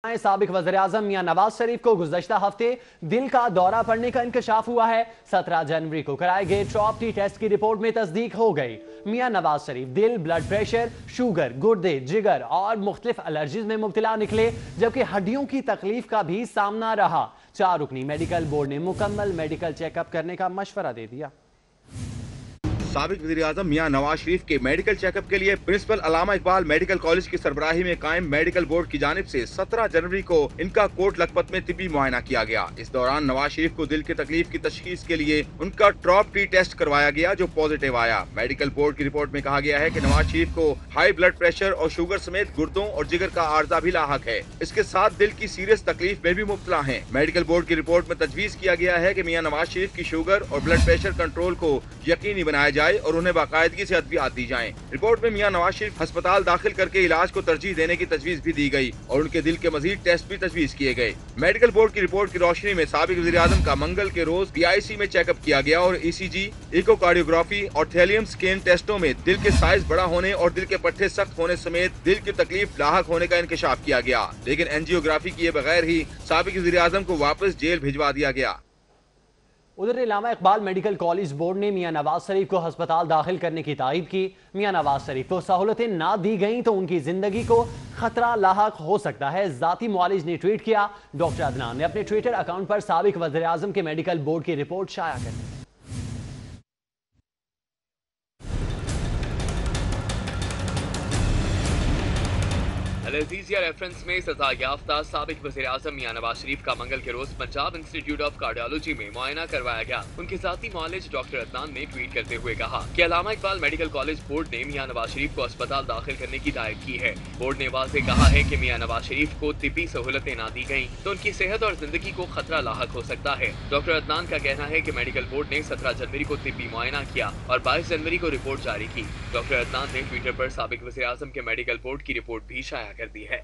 साबिक वज़ीर-ए-आज़म मियां नवाज शरीफ को गुज़श्ता हफ्ते दिल का दौरा पड़ने का इंकशाफ हुआ है। 17 जनवरी को कराए गए टॉप टी टेस्ट की रिपोर्ट में तस्दीक हो गई। मियां नवाज शरीफ दिल, ब्लड प्रेशर, शुगर, गुर्दे, जिगर और मुख्तलिफ एलर्जीज में मुब्तला निकले, जबकि हड्डियों की तकलीफ का भी सामना रहा। 4 रुकनी मेडिकल बोर्ड ने मुकम्मल मेडिकल चेकअप करने का मशवरा दे दिया। साबिक वज़ीर-ए-आज़म मियां नवाज शरीफ के मेडिकल चेकअप के लिए प्रिंसिपल अल्लामा इकबाल मेडिकल कॉलेज की सरबराही में कायम मेडिकल बोर्ड की जानिब से 17 जनवरी को इनका कोट लखपत में तिब्बी मुआयना किया गया। इस दौरान नवाज शरीफ को दिल की तकलीफ की तशखीस के लिए उनका टॉप टी टेस्ट करवाया गया, जो पॉजिटिव आया। मेडिकल बोर्ड की रिपोर्ट में कहा गया है कि नवाज शरीफ को हाई ब्लड प्रेशर और शुगर समेत गुर्दों और जिगर का आर्जा भी लाहक है। इसके साथ दिल की सीरियस तकलीफ में भी मुब्तला है। मेडिकल बोर्ड की रिपोर्ट में तजवीज किया गया है कि मियां नवाज शरीफ की शुगर और ब्लड प्रेशर कंट्रोल को यकीनी बनाया जाए और उन्हें बाकायदगी से अद्वियात दी जाएं। रिपोर्ट में मियां नवाज शरीफ अस्पताल दाखिल करके इलाज को तरजीह देने की तजवीज भी दी गई और उनके दिल के मजीद टेस्ट भी तजवीज किए गए। मेडिकल बोर्ड की रिपोर्ट की रोशनी में साबिक वज़ीर-ए-आज़म का मंगल के रोज PIC में चेकअप किया गया और ECG, इकोकार्डियोग्राफी और थैलियम स्कैन टेस्टों में दिल के साइज बड़ा होने और दिल के पट्टे सख्त होने समेत दिल की तकलीफ लाहक होने का इंकशाफ किया गया, लेकिन एंजियोग्राफी किए बगैर ही साबिक वज़ीर-ए-आज़म को वापस जेल भिजवा दिया गया। उधर अल्लामा इकबाल मेडिकल कॉलेज बोर्ड ने मियां नवाज शरीफ को अस्पताल दाखिल करने की तायद की। मियां नवाज शरीफ को सहूलतें ना दी गईं तो उनकी जिंदगी को खतरा लाहक हो सकता है, जाती मुआलिज ने ट्वीट किया। डॉक्टर अदनान ने अपने ट्विटर अकाउंट पर साबिक वज़ीर-ए-आज़म के मेडिकल बोर्ड की रिपोर्ट शाया कर दी। अल-अज़ीज़िया रेफरेंस में सजा याफ्ता साबिक वज़ीर-ए-आज़म मियां नवाज शरीफ का मंगल के रोज पंजाब इंस्टीट्यूट ऑफ कार्डियोलॉजी में मुआयना करवाया गया। उनके साथी मुआलिज डॉक्टर अदनान ने ट्वीट करते हुए कहा कि अल्लामा इकबाल मेडिकल कॉलेज बोर्ड ने मियां नवाज शरीफ को अस्पताल दाखिल करने की हिदायत की है। बोर्ड ने वाज़ेह कहा है कि मियां नवाज शरीफ को तिब्बी सहूलतें ना दी गयी तो उनकी सेहत और जिंदगी को खतरा लाहक हो सकता है। डॉक्टर अदनान का कहना है कि मेडिकल बोर्ड ने 17 जनवरी को तिब्बी मुआयना किया और 22 जनवरी को रिपोर्ट जारी की। डॉक्टर अदनान ने ट्विटर पर साबिक वज़ीर-ए-आज़म के मेडिकल बोर्ड की रिपोर्ट भी शाया कर दी है।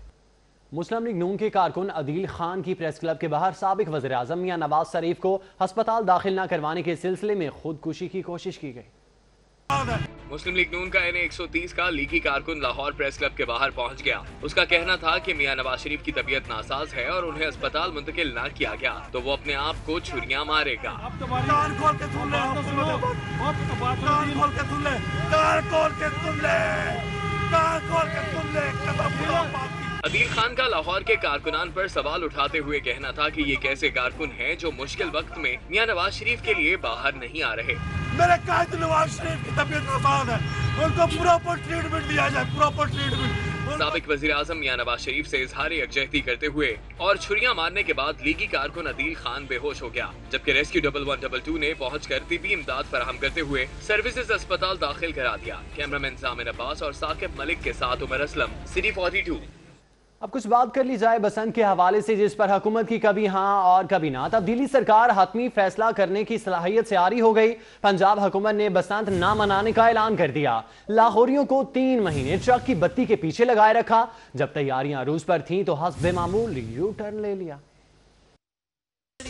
मुस्लिम लीग नून के कारकुन अदील खान की प्रेस क्लब के बाहर साबिक वज़ीर-ए-आज़म मियां नवाज शरीफ को अस्पताल दाखिल न करवाने के सिलसिले में खुदकुशी की कोशिश की गई। मुस्लिम लीग नून का NA 130 का लीगी कारकुन लाहौर प्रेस क्लब के बाहर पहुंच गया। उसका कहना था कि मियां नवाज शरीफ की तबीयत नासाज है और उन्हें अस्पताल मुंतकिल न किया गया तो वो अपने आप को छुरियां मारेगा। अदील खान का लाहौर के कारकुनान पर सवाल उठाते हुए कहना था कि ये कैसे कारकुन हैं जो मुश्किल वक्त में मियां नवाज शरीफ के लिए बाहर नहीं आ रहे। मेरे कायद नवाज शरीफ की तबीयत नासाज है, उनको प्रॉपर ट्रीटमेंट दिया जाए, प्रॉपर ट्रीटमेंट। साबिक वज़ीर-ए-आज़म मियां नवाज शरीफ से इजहार यकजहती करते हुए और छुरियां मारने के बाद लीगी कारकुन अदील खान बेहोश हो गया, जबकि रेस्क्यू 1122 ने पहुंचकर तिब्बी इमदाद फराहम करते हुए सर्विसेज अस्पताल दाखिल करा दिया। कैमरामैन जामिन अब्बास और साकिब मलिक के साथ उमर असलम, सिटी 42। अब कुछ बात कर ली जाए बसंत के हवाले से, जिस पर हुकूमत की कभी हाँ और कभी ना। तब्दीली सरकार हतमी फैसला करने की सलाहियत से आरी हो गई। पंजाब हुकूमत ने बसंत ना मनाने का ऐलान कर दिया। लाहौरियों को 3 महीने ट्रक की बत्ती के पीछे लगाए रखा। जब तैयारियां रूज पर थीं तो हस्बे मामूल यू टर्न ले लिया।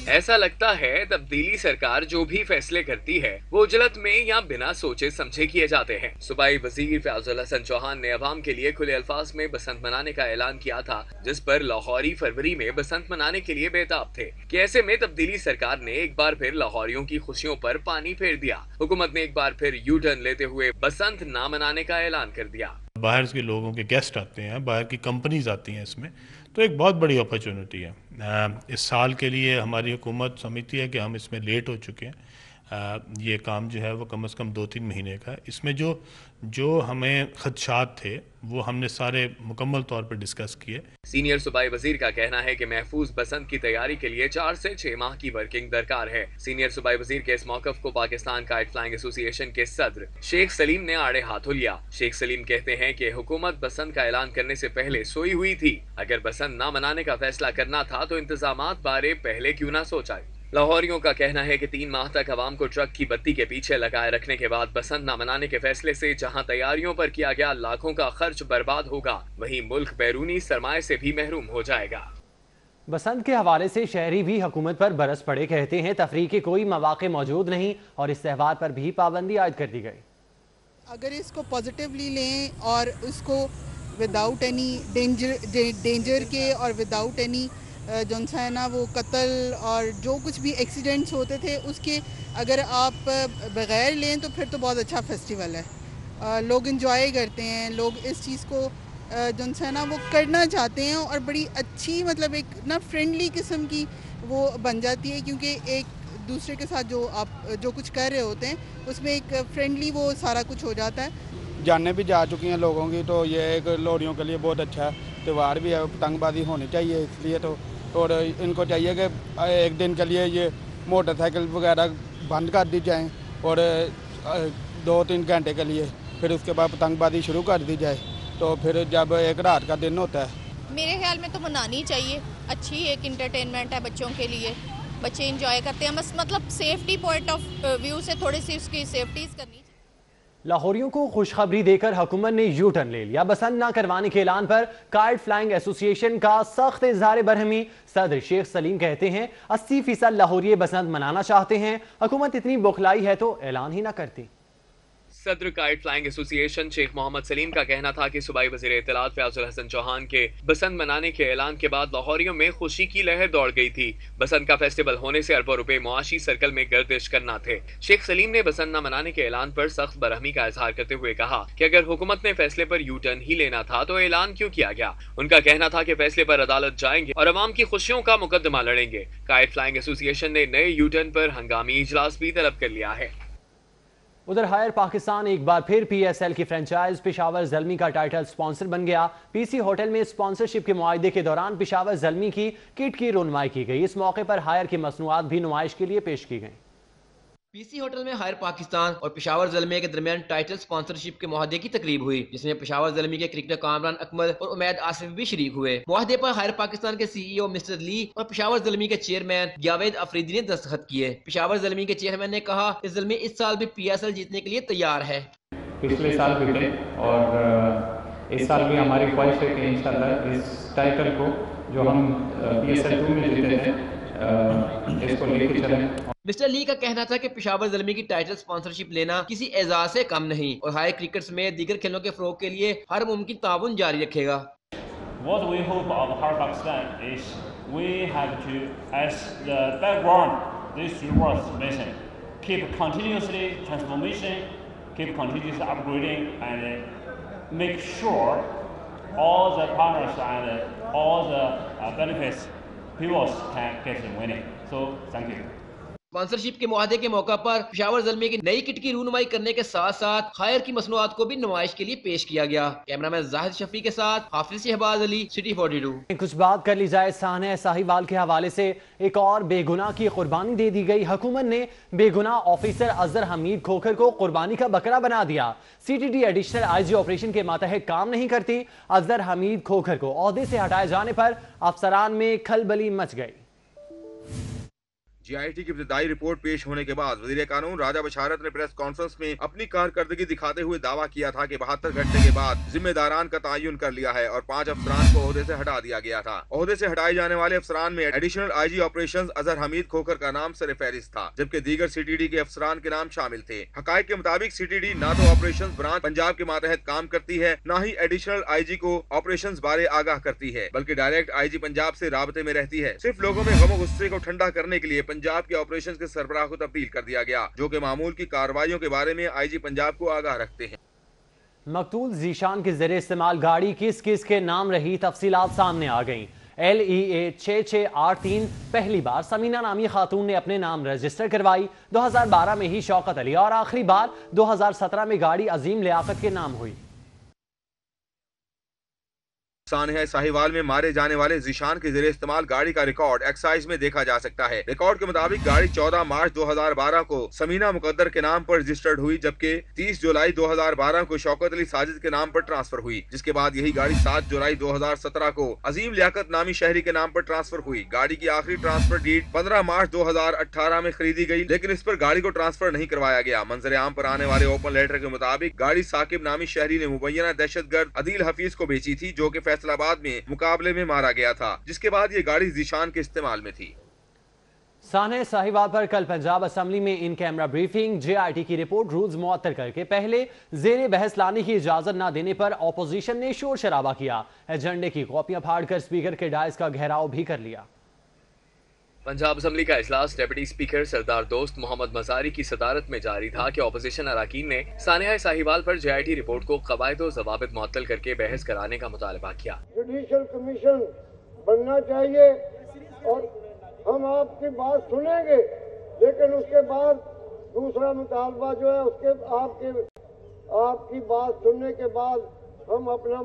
ऐसा लगता है तब्दीली सरकार जो भी फैसले करती है वो उजलत में या बिना सोचे समझे किए जाते हैं। सूबाई वजीर फयाजुल हसन चौहान ने अवाम के लिए खुले अल्फाज में बसंत मनाने का ऐलान किया था, जिस पर लाहौरी फरवरी में बसंत मनाने के लिए बेताब थे कि ऐसे में तब्दीली सरकार ने एक बार फिर लाहौरियों की खुशियों पर पानी फेर दिया। हुकूमत ने एक बार फिर यू टर्न लेते हुए बसंत ना मनाने का ऐलान कर दिया। बाहर के लोगों के गेस्ट आते हैं, बाहर की कंपनीज आती हैं, इसमें तो एक बहुत बड़ी अपॉर्चुनिटी है। इस साल के लिए हमारी हुकूमत समझती है कि हम इसमें लेट हो चुके हैं। ये काम जो है वो कम से कम 2-3 महीने का है। इसमें जो हमें खदशात थे वो हमने सारे मुकम्मल तौर पर डिस्कस किए। सीनियर सूबाई वजीर का कहना है कि महफूज बसंत की तैयारी के लिए 4 से 6 माह की वर्किंग दरकार है। सीनियर सूबाई वजीर के इस मौकफ को पाकिस्तान काइट फ्लाइंग एसोसिएशन के सदर शेख सलीम ने आड़े हाथों लिया। शेख सलीम कहते हैं कि हुकूमत बसंत का ऐलान करने से पहले सोई हुई थी। अगर बसंत ना मनाने का फैसला करना था तो इंतजामात बारे पहले क्यों ना सोचा। लाहौरियों का कहना है कि 3 माह तक अवाम को ट्रक की बत्ती के पीछे लगाए रखने के बाद बसंत न मनाने के फैसले से जहां तैयारियों पर किया गया लाखों का खर्च बर्बाद होगा, वहीं मुल्क बैरूनी सरमाए से भी महरूम हो जाएगा। बसंत के हवाले से शहरी भी हुकूमत पर बरस पड़े, कहते हैं तफरीह के कोई मौके मौजूद नहीं और इस त्यौहार पर भी पाबंदी आयद कर दी गई। अगर इसको पॉजिटिवली लें और उसको وداؤٹ اینی ڈینجر کے اور وداؤٹ اینی جو ہے نا وہ قتل اور جو کچھ بھی ایکسیڈنٹس ہوتے تھے اس کے اگر آپ بغیر لیں تو پھر تو بہت اچھا فیسٹیول ہے. لوگ انجوائے کرتے ہیں, لوگ اس چیز کو جو ہے نا وہ کرنا چاہتے ہیں اور بڑی اچھی مطلب ایک نا فرینڈلی قسم کی وہ بن جاتی ہے, کیونکہ ایک دوسرے کے ساتھ جو آپ جو کچھ کر رہے ہوتے ہیں اس میں ایک فرینڈلی وہ سارا کچھ ہو جاتا ہے. جانیں بھی جا چکی ہیں لوگوں کی, تو یہ ایک لوریوں کے لیے بہت اچھا تہوار بھی ہے. پتنگ بازی ہونی چاہیے اس لیے تو, اور ان کو چاہیے کہ ایک دن کے لیے یہ موٹر سائیکل وغیرہ بند کر دی جائیں اور 2-3 گھنٹے کے لیے, پھر اس کے بعد پتنگ بازی شروع کر دی جائے, تو پھر جب ایک رات کا دن ہوتا ہے. میرے خیال میں تو منانی چاہیے, اچھی ایک انٹرٹینمنٹ ہے بچوں کے لیے, بچے انجوائے کرتے ہیں. بس مطلب سیفٹی پوائنٹ آف ویو سے تھوڑی سی اس کی سیفٹیز کرنی. لاہوریوں کو خوشخبری دے کر حکومت نے یو ٹرن لے لیا. بسنت نہ کروانے کے اعلان پر کائٹ فلائنگ ایسوسی ایشن کا سخت اظہار برہمی. صدر شیخ سلیم کہتے ہیں 80% لاہوری بسنت منانا چاہتے ہیں, حکومت اتنی بوکھلائی ہے تو اعلان ہی نہ کرتی. صدر کائٹ فلائنگ ایسوسی ایشن شیخ محمد سلیم کا کہنا تھا کہ صوبائی وزیر اطلاعات فیاض الحسن چوہان کے بسنت منانے کے اعلان کے بعد لاہوریوں میں خوشی کی لہر دوڑ گئی تھی. بسنت کا فیسٹیول ہونے سے اربوں روپے معاشی سرکل میں گردش کرنا تھے. شیخ سلیم نے بسنت نہ منانے کے اعلان پر سخت برہمی کا اظہار کرتے ہوئے کہا کہ اگر حکومت نے فیصلے پر یو ٹرن ہی لینا تھا تو اعلان کیوں کیا گیا. ان کا کہنا تھا کہ فیصلے پر عدالت جائیں گے اور عوام کی خوشیوں کا مقدمہ لڑیں گے. کائٹ فلائنگ ایسوسی ایشن نے نئے یو ٹرن پر ہنگامی اجلاس بھی طلب کر لیا ہے. ادھر ہائر پاکستان ایک بار پھر پی ایس ایل کی فرنچائز پشاور زلمی کا ٹائٹل سپانسر بن گیا. پی سی ہوٹل میں سپانسرشپ کے معاہدے کے دوران پشاور زلمی کی کٹ کی رونمائی کی گئی. اس موقع پر ہائر کی مصنوعات بھی نمائش کے لیے پیش کی گئیں. پی سی ہوٹل میں ہائر پاکستان اور پشاور زلمی کے درمیان ٹائٹل سپانسرشپ کے معاہدے کی تقریب ہوئی, جس میں پشاور زلمی کے کرکٹر کامران اکمل اور امید آصف بھی شریک ہوئے. معاہدے پر ہائر پاکستان کے سی ای او مسٹر لی اور پشاور زلمی کے چیئرمین جاوید افریدی نے دستخط کیے. پشاور زلمی کے چیئرمین نے کہا کہ زلمی اس سال بھی پی ایس ایل جیتنے کے لیے تیار ہے. پچھلے سال بھی تھے اور اس سال بھی ہماری خواہش ہے کہ انشاءاللہ اس ٹائٹل کو جو ہم پی ایس ایل 2 میں جیتے تھے اس کو لے کے چلیں. مسٹر لی کا کہنا تھا کہ پشاور زلمی کی ٹائٹل سپانسرشپ لینا کسی اعزاز سے کم نہیں اور ہائر کرکٹ سمیت دیگر کھیلوں کے فروغ کے لیے ہر ممکن تعاون جاری رکھے گا. What we hope of Higher Pakistan is we have to, as the background, these 2 words mentioned, keep continuously transformation, keep continuously upgrading, and make sure all the partners and all the benefits people can get in winning. So, thank you. Sponsorship کے معاہدے کے موقع پر پشاور زلمی کی نئی کٹ کی رونمائی کرنے کے ساتھ ساتھ ہائر کی مصنوعات کو بھی نمائش کے لیے پیش کیا گیا. کیمرامین زاہد شفیع کے ساتھ حافظ شہباز علی, سٹی 42. کچھ بات کر لی جائے سانحہ ساہیوال کے حوالے سے. ایک اور بے گناہ کی قربانی دے دی گئی. حکومت نے بے گناہ آفیسر اظہر حمید کھوکھر کو قربانی کا بکرا بنا دیا. C T D additional I G operation کے ماتحت کام نہیں کرتی. اظہر حمید کھوکھر کو عہدے سے ہٹائے جانے پر افسران میں کھلبلی مچ گئی. جی آئی ٹی کی ابتدائی رپورٹ پیش ہونے کے بعد وزیر قانون راجہ بشارت نے پریس کانفرنس میں اپنی کارکردگی دکھاتے ہوئے دعویٰ کیا تھا کہ 72 گھنٹے کے بعد ذمہ داران کا تعین کر لیا ہے اور 5 افسران کو عہدے سے ہٹا دیا گیا تھا. عہدے سے ہٹائے جانے والے افسران میں additional I G operations Azhar Hamid Khokhar کا نام سر فہرست تھا, جبکہ دیگر سی ٹی ڈی کے افسران کے نام شامل تھے. حقائق کے مطابق سی ٹی ڈی نہ تو آپریشنز برانچ پنجاب کے ماتحت کام کرتی ہے, نہ ہی ایڈیشنل آئی جی کو آپریشنز بارے آگاہ کرتی ہے, بلکہ ڈائریکٹ آئی جی پنجاب سے رابطے میں رہتی ہے. صرف لوگوں میں غم و غصے کو ٹھنڈا کرنے کے لیے پنجاب کے آپریشن کے سربراہ کو تبدیل کر دیا گیا, جو کہ معمول کی کارروائیوں کے بارے میں آئی جی پنجاب کو آگاہ رکھتے ہیں. مقتول ذیشان کے زیر استعمال گاڑی کس کس کے نام رہی, تفصیلات سامنے آ گئیں. LEA 6683 پہلی بار سمینہ نامی خاتون نے اپنے نام رجسٹر کروائی. 2012 میں ہی شوکت علی اور آخری بار 2017 میں گاڑی عظیم لیاقت کے نام ہوئی. سانحہ ساہیوال میں مارے جانے والے ذیشان کے زیر استعمال گاڑی کا ریکارڈ ایکسائز میں دیکھا جا سکتا ہے. ریکارڈ کے مطابق گاڑی 14 مارچ 2012 کو سمینہ مقدر کے نام پر رجسٹرڈ ہوئی, جبکہ 30 جولائی 2012 کو شوکت علی ساجد کے نام پر ٹرانسفر ہوئی, جس کے بعد یہی گاڑی 7 جولائی 2017 کو عظیم لیاقت نامی شہری کے نام پر ٹرانسفر ہوئی. گاڑی کی آخری ٹرانسفر ڈیٹ 15 مارچ 2018 میں خریدی گئی, لیکن اس پر گاڑی کو ٹرانسفر نہیں کروایا گیا. منظر عام پر آنے والے اوپن لیٹر کے مطابق گاڑی ثاقب نامی شہری نے مبینہ دہشت گرد عدیل حفیظ کو بیچی تھی, جو کہ فیصل آباد میں مقابلے میں مارا گیا تھا, جس کے بعد یہ گاڑی ذیشان کے استعمال میں تھی. सानह साहिवाल पर कल पंजाब असम्बली में इन कैमरा ब्रीफिंग, JRT की रिपोर्ट रूल्स मुअत्तर करके पहले जेर बहस लाने की इजाजत न देने पर अपोजिशन ने शोर शराबा किया। एजेंडे की कॉपियां फाड़कर स्पीकर के डायस का घेराव भी कर लिया। पंजाब असम्बली का इजलास डेप्यूटी स्पीकर सरदार दोस्त मोहम्मद मजारी की सदारत में जारी था कि अपोजिशन अरकान ने सानह साहिवाल पर JRT रिपोर्ट को कवायद व ज़वाबित मुअत्तल करके बहस कराने का मुतालबा किया। जुडिशल कमीशन बनना चाहिए और हम आपकी बात सुनेंगे, लेकिन उसके बाद दूसरा मुतालबा जो है उसके आपकी बात सुनने के बाद हम अपना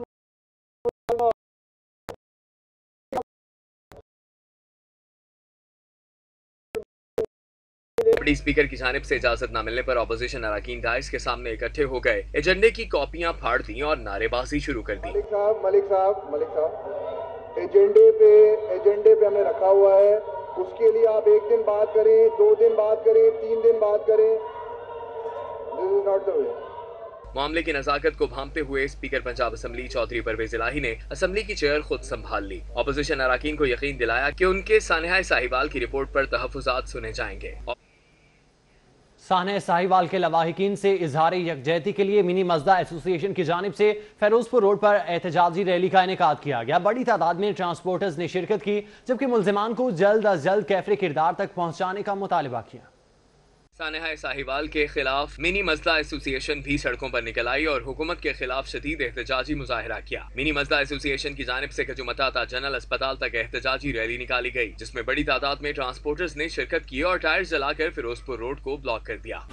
डिप्टी स्पीकर की जानिब से इजाजत न मिलने पर अपोजिशन अरकान डायस के सामने इकट्ठे हो गए, एजेंडे की कॉपियां फाड़ दी और नारेबाजी शुरू कर दी। मलिक साहब एजेंडे पे हमने रखा हुआ है, उसके लिए आप 1 दिन बात करें, 2 दिन बात करें, 3 दिन बात करें, this is not the way. मामले की नजाकत को भांपते हुए स्पीकर पंजाब असम्बली चौधरी परवेज इलाही ने असम्बली की चेयर खुद संभाल ली। अपोजिशन अरकान को यकीन दिलाया कि उनके सानह साहिवाल की रिपोर्ट पर तहफ़्फ़ुज़ात सुने जाएंगे। सानह साहिवाल के लवाहिकीन से इजहार यकजहती के लिए मिनी मजदा एसोसिएशन की जानिब से फिरोजपुर रोड पर एहतजाजी रैली का इनेकाद किया गया। बड़ी तादाद में ट्रांसपोर्टर्स ने शिरकत की, जबकि मुल्जिमान को जल्द अज जल्द कैफरे किरदार तक पहुंचाने का मुतालबा किया। सानह साहिवाल के खिलाफ मिनी मजदा एसोसिएशन भी सड़कों पर निकल आई और हुकूमत के खिलाफ शदीद एहतजाजी मुजाहिरा किया। मिनी मजदा एसोसिएशन की जानिब से खजुमता जनरल अस्पताल तक एहतजाजी रैली निकाली गई, जिसमें बड़ी तादाद में ट्रांसपोर्टर्स ने शिरकत की और टायर जलाकर फिरोजपुर रोड को ब्लॉक कर दिया।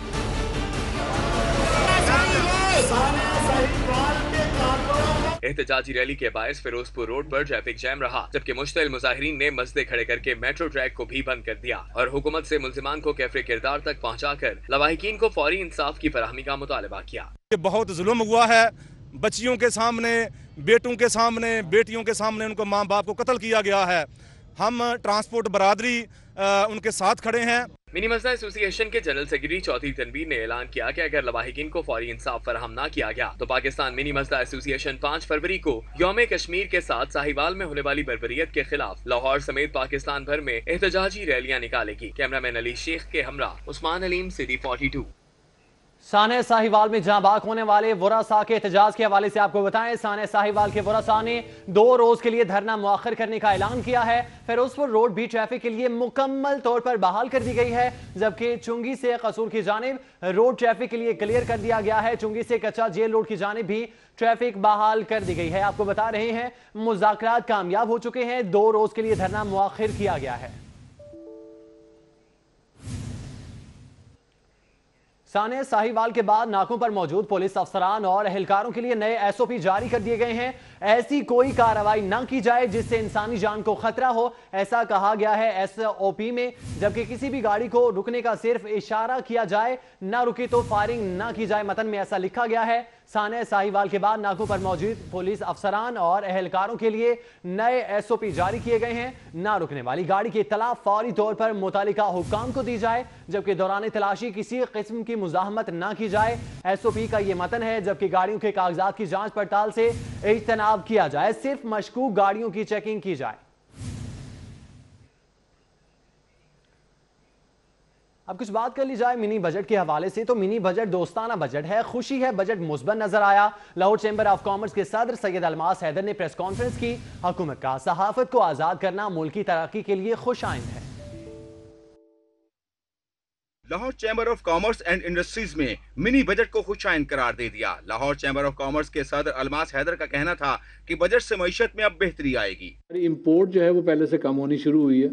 एहतजाजी रैली के बायस फिरोजपुर रोड पर ट्रैफिक जैम रहा, जबकि मुश्तिल मुजाहिरीन ने मसदे खड़े करके मेट्रो ट्रैक को भी बंद कर दिया और हुकूमत से मुल्जिमान को कैफरे किरदार तक पहुंचाकर लवाहिकीन को फौरी इंसाफ की फराहमी का मुतालबा किया। बहुत जुल्म हुआ है, बच्चियों के सामने, बेटों के सामने, बेटियों के सामने उनको माँ बाप को कत्ल किया गया है। हम ट्रांसपोर्ट बरादरी उनके साथ खड़े हैं। मिनी मजदा एसोसिएशन के जनरल सेक्रेटरी चौधरी तनवीर ने ऐलान किया कि अगर लवाहिकीन को फौरी इंसाफ फराहम न किया गया तो पाकिस्तान मिनी मजदा एसोसिएशन 5 फरवरी को यौम कश्मीर के साथ साहिवाल में होने वाली बर्बरियत के खिलाफ लाहौर समेत पाकिस्तान भर में एहतजाजी रैलियां निकालेगी। कैमरामैन अली शेख के हमरा उस्मान अलीम, सिटी 42। सानह साहिवाल में जहां बाक होने वाले वरासा के एहतजाज के हवाले से आपको बताएं, सानह साहिवाल के वरासा ने 2 रोज के लिए धरना मुअख्खर करने का ऐलान किया है। फिरोजपुर रोड भी ट्रैफिक के लिए मुकम्मल तौर पर बहाल कर दी गई है, जबकि चुंगी से कसूर की जानिब रोड ट्रैफिक के लिए क्लियर कर दिया गया है। चुंगी से कच्चा जेल रोड की जानिब भी ट्रैफिक बहाल कर दी गई है। आपको बता रहे हैं मुज़ाकरात कामयाब हो चुके हैं, 2 रोज के लिए धरना मुअख्खर किया गया है। सानह साहिवाल के बाद नाकों पर मौजूद पुलिस अफसरान और एहलकारों के लिए नए SOP जारी कर दिए गए हैं। ऐसी कोई कार्रवाई न की जाए जिससे इंसानी जान को खतरा हो, ऐसा कहा गया है SOP में। जबकि किसी भी गाड़ी को रुकने का सिर्फ इशारा किया जाए, ना रुके तो फायरिंग न की जाए, मतन में ऐसा लिखा गया है। सानह साहिवाल के बाद नाकों पर मौजूद पुलिस अफसरान और एहलकारों के लिए नए SOP जारी किए गए हैं। ना रुकने वाली गाड़ी की इत्तला फौरी तौर पर मुतालिका हुक्काम को दी जाए, जबकि दौरान तलाशी किसी किस्म की मुजाहमत न की जाए। SOP का ये मतन है, जबकि गाड़ियों के कागजात की जांच पड़ताल से इज्तनाब किया जाए, सिर्फ मशकूक गाड़ियों की चेकिंग की जाए। अब कुछ बात कर ली जाए मिनी बजट के हवाले से, तो मिनी बजट दोस्ताना बजट है, खुशी है, बजट मुस्बत नजर आया। लाहौर चैम्बर ऑफ कॉमर्स के सदर सैयद अलमास हैदर ने प्रेस कॉन्फ्रेंस की। हुकूमत का सहाफत को आजाद करना मुल्क की तरक्की के लिए खुश आइंद है। Lahore chamber of commerce and industries में मिनी बजट को खुशाइंद करार दे दिया। लाहौर चैम्बर ऑफ कॉमर्स के सदर अलमास हैदर का कहना था कि बजट से मईशत में अब बेहतरी आएगी। इंपोर्ट जो है वो पहले से कम होनी शुरू हुई है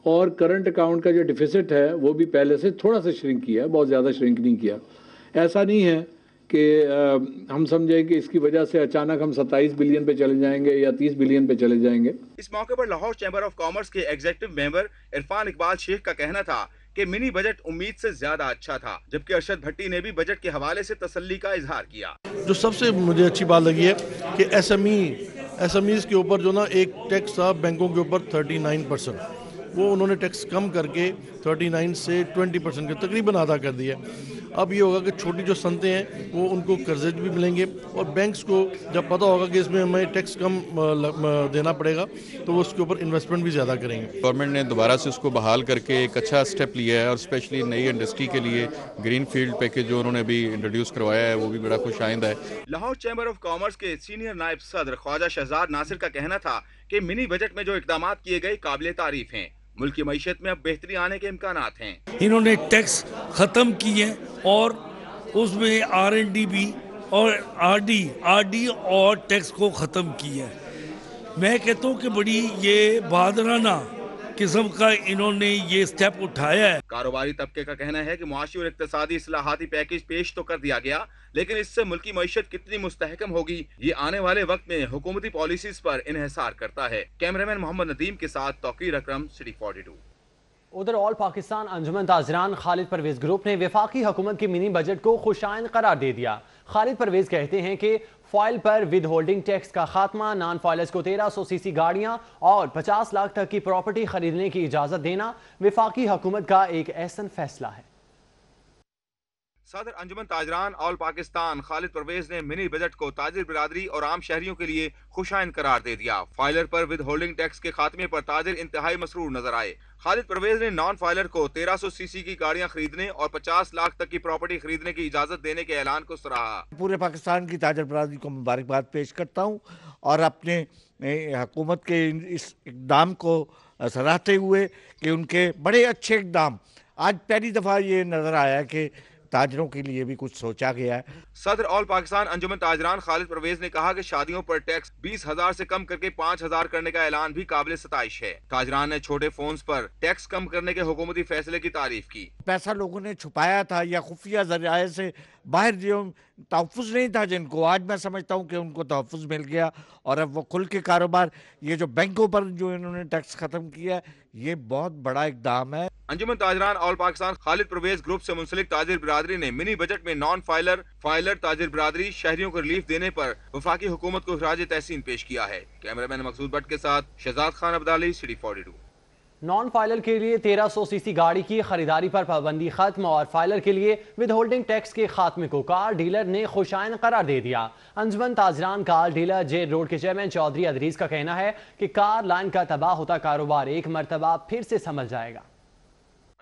और करंट अकाउंट का जो डिफिसिट है वो भी पहले से थोड़ा सा श्रिंक किया है, बहुत ज़्यादा श्रिंक नहीं किया। ऐसा नहीं है कि हम समझें कि इसकी वजह से अचानक हम 27 बिलियन पे चले जाएंगे या 30 बिलियन पे चले जाएंगे। इस मौके पर लाहौर चैम्बर ऑफ कॉमर्स के एग्जीक्यूटिव मेंबर इरफान इकबाल शेख का कहना था कि मिनी बजट उम्मीद से ज्यादा अच्छा था, जबकि अरशद भट्टी ने भी बजट के हवाले से तसल्ली का इजहार किया। जो सबसे मुझे अच्छी बात लगी है कि एसएमईज के ऊपर जो ना एक टैक्स था बैंकों के ऊपर 39%, वो उन्होंने टैक्स कम करके 39 से 20% का तकरीबन आधा कर दिया। अब ये होगा कि छोटी जो सनतें हैं वो उनको कर्जे भी मिलेंगे और बैंक्स को जब पता होगा कि इसमें हमें टैक्स कम देना पड़ेगा तो वो उसके ऊपर इन्वेस्टमेंट भी ज़्यादा करेंगे। गवर्नमेंट ने दोबारा से उसको बहाल करके एक अच्छा स्टेप लिया है और स्पेशली नई इंडस्ट्री के लिए ग्रीन फील्ड पैकेज जो उन्होंने अभी इंट्रोड्यूस करवाया है वो भी बड़ा खुशाइंद है। लाहौर चैम्बर ऑफ कॉमर्स के सीनियर नायब सदर ख्वाजा शहजाद नासिर का कहना था कि मिनी बजट में जो इकदाम किए गए काबिल तारीफ हैं। मुल्क की मईशत में अब बेहतरी आने के इम्कानात हैं। इन्होंने टैक्स ख़त्म किए और उसमें R&D भी और RD और टैक्स को ख़त्म किया है। मैं कहता हूँ कि बड़ी ये बहादुराना किस्म का इन्होंने ये स्टेप उठाया है। कारोबारी तबके का कहना है कि मुआशी और इक्तसादी इस्लाहाती पैकेज पेश तो कर दिया गया, लेकिन इससे मुल्की मईशत कितनी मुस्तहकम होगी ये आने वाले वक्त में हुकूमती पॉलिसीज पर इन्हिसार करता है। कैमरामैन मोहम्मद नदीम के साथ तौकीर अकरम, सिटी 42। उधर ऑल पाकिस्तान अंजुमन ताजरान खालिद परवेज ग्रुप ने वफाकी हुकूमत के मिनी बजट को खुशाइन करार दे दिया। खालिद परवेज कहते हैं कि फॉइल पर विद होल्डिंग टैक्स का खात्मा, नॉन फॉइलर्स को 1300 सीसी गाड़ियां और 50 लाख तक की प्रॉपर्टी खरीदने की इजाजत देना वफाकी हुकूमत का एक ऐसा फैसला है। सदर अंजुमन ताजरान ऑल पाकिस्तान खालिद परवेज ने मिनी बजट को ताजिर बिरादरी और आम शहरियों के लिए खुशाइन करार दे दिया। फाइलर पर विद होल्डिंग टैक्स के खात्मे पर ताजिर इंतहाई मसरूर नजर आए। खालिद परवेज ने नॉन फाइलर को 1300 सीसी की गाड़ियां खरीदने और 50 लाख तक की प्रॉपर्टी खरीदने की इजाजत देने के ऐलान को सराहा। पूरे पाकिस्तान की ताजिर बिरादरी को मुबारकबाद पेश करता हूँ और अपने हुकूमत के इस इक़दाम को सराहते हुए कि उनके बड़े अच्छे इक़दाम आज पहली दफ़ा ये नज़र आया कि ताजरों के लिए भी कुछ सोचा गया है। सदर ऑल पाकिस्तान अंजुमन ताजरान खालिद परवेज ने कहा कि शादियों पर टैक्स 20,000 से कम करके 5,000 करने का ऐलान भी काबिल सताइश है। ताजरान ने छोटे फोन्स पर टैक्स कम करने के हुकूमती फैसले की तारीफ की। पैसा लोगों ने छुपाया था या खुफिया जरिए से बाहर जो तहफ़्फ़ुज़ नहीं था जिनको, आज मैं समझता हूँ कि उनको तहफ़्फ़ुज़ मिल गया और अब वो खुल के कारोबार, ये जो बैंकों पर जो इन्होंने टैक्स ख़त्म किया है ये बहुत बड़ा इक़दाम है। अंजुमन ताजरान ऑल पाकिस्तान खालिद परवेज ग्रुप से मुंसलिक ताजिर बिरादरी ने मिनी बजट में नॉन फाइलर ताजिर बिरादरी शहरियों को रिलीफ देने पर वफाकी हुकूमत को खराज तहसीन पेश किया है। कैमरामैन मकसूद भट्ट के साथ Shahzad Khan Abdali, city 42। Non filer के लिए 1300 सीसी गाड़ी की खरीदारी पर पाबंदी खत्म और फाइलर के लिए विद होल्डिंग टैक्स के खात्मे को कार डीलर ने खुशाइन करार दे दिया। अंजुमन ताजरान कार डीलर जेल रोड के चेयरमैन चौधरी अदरीस का कहना है कि कार लाइन का तबाह होता कारोबार एक मरतबा फिर से संभल जाएगा।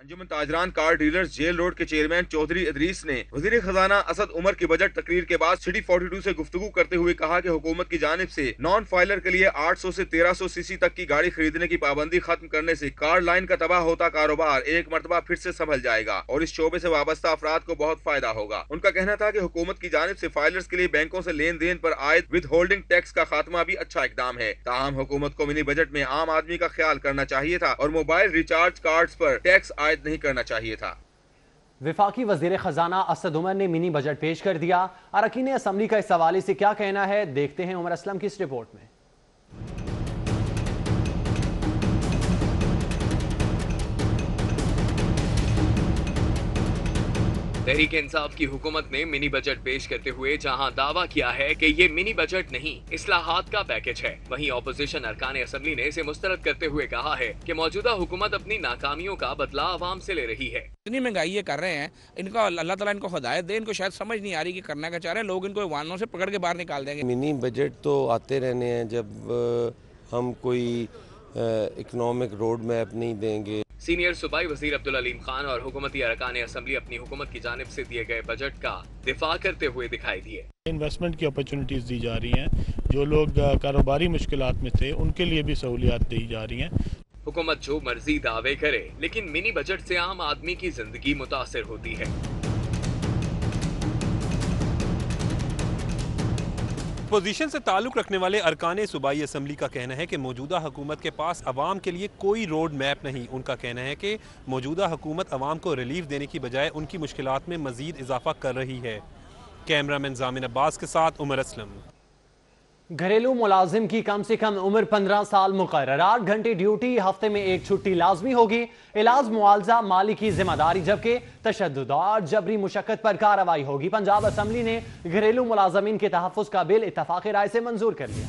अंजुमन ताजरान कार डीलर्स जेल रोड के चेयरमैन चौधरी अदरीस ने वजीर खजाना असद उमर की बजट तकरीर के बाद सिटी 42 से गुफ्तगू करते हुए कहा कि हुकूमत की जानिब से नॉन फाइलर के लिए 800 से 1300 सीसी तक की गाड़ी खरीदने की पाबंदी खत्म करने से कार लाइन का तबाह होता कारोबार एक मरतबा फिर से संभल जाएगा और इस शोबे से वाबस्ता अफराद को बहुत फायदा होगा। उनका कहना था कि हुकूमत की जानिब से फाइलर्स के लिए बैंकों से लेन देन पर आयद विद होल्डिंग टैक्स का खात्मा भी अच्छा इकदाम है। ताहम हुकूमत को मिनी बजट में आम आदमी का ख्याल करना चाहिए था और मोबाइल रिचार्ज कार्ड्स पर टैक्स आयद नहीं करना चाहिए था। वफाकी वजीर खजाना असद उमर ने मिनी बजट पेश कर दिया। अरकान असम्बली का इस हवाले से क्या कहना है, देखते हैं उमर असलम की इस रिपोर्ट में। तहरीक इंसाफ की हुकूमत ने मिनी बजट पेश करते हुए जहां दावा किया है कि ये मिनी बजट नहीं इस्लाहात का पैकेज है, वहीं ऑपोजिशन अरकान असम्बली ने इसे मुस्तरद करते हुए कहा है कि मौजूदा हुकूमत अपनी नाकामियों का बदला आवाम से ले रही है। इतनी महंगाई ये कर रहे हैं, इनको अल्लाह ताला इनको हिदायत दे, इनको शायद समझ नहीं आ रही कि करना क्या चाह रहे हैं, लोग इनको वाहनों से पकड़ के बाहर निकाल देंगे। मिनी बजट तो आते रहने हैं जब हम कोई इकोनॉमिक रोड मैप नहीं देंगे। सीनियर सूबाई वजीर अब्दुल अलीम खान और हुकूमती अरकान असम्बली अपनी हुकूमत की जानिब से दिए गए बजट का दिफा करते हुए दिखाई दिए। इन्वेस्टमेंट की अपॉर्चुनिटीज़ दी जा रही हैं, जो लोग कारोबारी मुश्किलात में थे उनके लिए भी सहूलियात दी जा रही हैं। हुकूमत जो मर्जी दावे करे, लेकिन मिनी बजट से आम आदमी की जिंदगी मुतासिर होती है। पोजीशन से ताल्लुक़ रखने वाले अरकान सूबाई असम्बली का कहना है कि मौजूदा हुकूमत के पास अवाम के लिए कोई रोड मैप नहीं। उनका कहना है कि मौजूदा हुकूमत अवाम को रिलीफ देने की बजाय उनकी मुश्किलात में मजीद इजाफा कर रही है। कैमरामैन जामिन अब्बास के साथ उमर असलम। घरेलू मुलाजिम की कम से कम उम्र 15 साल मुकर्रर, 8 घंटे ड्यूटी, हफ्ते में 1 छुट्टी लाजमी होगी, इलाज मुआवजा माली की जिम्मेदारी, जबकि तशद्दुद और जबरी मुशक्कत पर कार्रवाई होगी। पंजाब असम्बली ने घरेलू मुलाजमीन के तहफ़्फ़ुज़ का बिल इत्तफ़ाक़ राय से मंजूर कर लिया।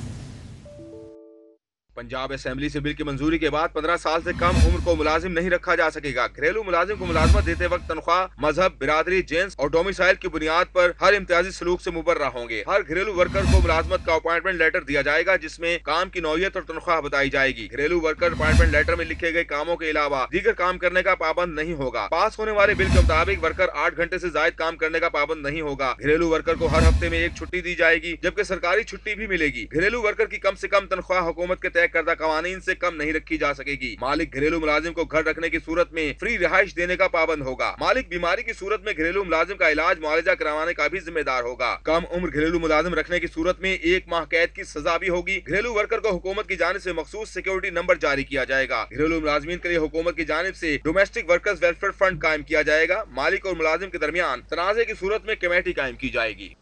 पंजाब असेंबली से बिल की मंजूरी के बाद 15 साल से कम उम्र को मुलाजिम नहीं रखा जा सकेगा। घरेलू मुलाजिम को मुलाजमत देते वक्त तनख्वाह, मजहब, बिरादरी, जेंस और डोमिसाइल की बुनियाद पर हर इम्तियाजी सलूक से मुबर्रा होंगे। हर घरेलू वर्कर को मुलाजमत का अपॉइंटमेंट लेटर दिया जाएगा जिसमें काम की नौयत और तनख्वाह बताई जाएगी। घरेलू वर्कर अपॉइंटमेंट लेटर में लिखे गए कामों के अलावा दीगर काम करने का पाबंद नहीं होगा। पास होने वाले बिल के मुताबिक वर्कर 8 घंटे से ज्यादा काम करने का पाबंद नहीं होगा। घरेलू वर्कर को हर हफ्ते में एक छुट्टी दी जाएगी जबकि सरकारी छुट्टी भी मिलेगी। घरेलू वर्कर की कम से कम तनख्वाह हुकूमत के तय करदा कवानीन से कम नहीं रखी जा सकेगी। मालिक घरेलू मुलाजिम को घर रखने की सूरत में फ्री रिहाइश देने का पाबंद होगा। मालिक बीमारी की सूरत में घरेलू मुलाजिम का इलाज मुआवजा करवाने का भी जिम्मेदार होगा। कम उम्र घरेलू मुलाजिम रखने की सूरत में 1 माह कैद की सजा भी होगी। घरेलू वर्कर को हुकूमत की जानिब से मखसूस सिक्योरिटी नंबर जारी किया जाएगा। घरेलू मुलाजिमीन के लिए हुकूमत की जानिब से डोमेस्टिक वर्कर्स वेलफेयर फंड कायम किया जाएगा। मालिक और मुलाजिम के दरमियान तनाज़े की सूरत में कमेटी कायम की जाएगी।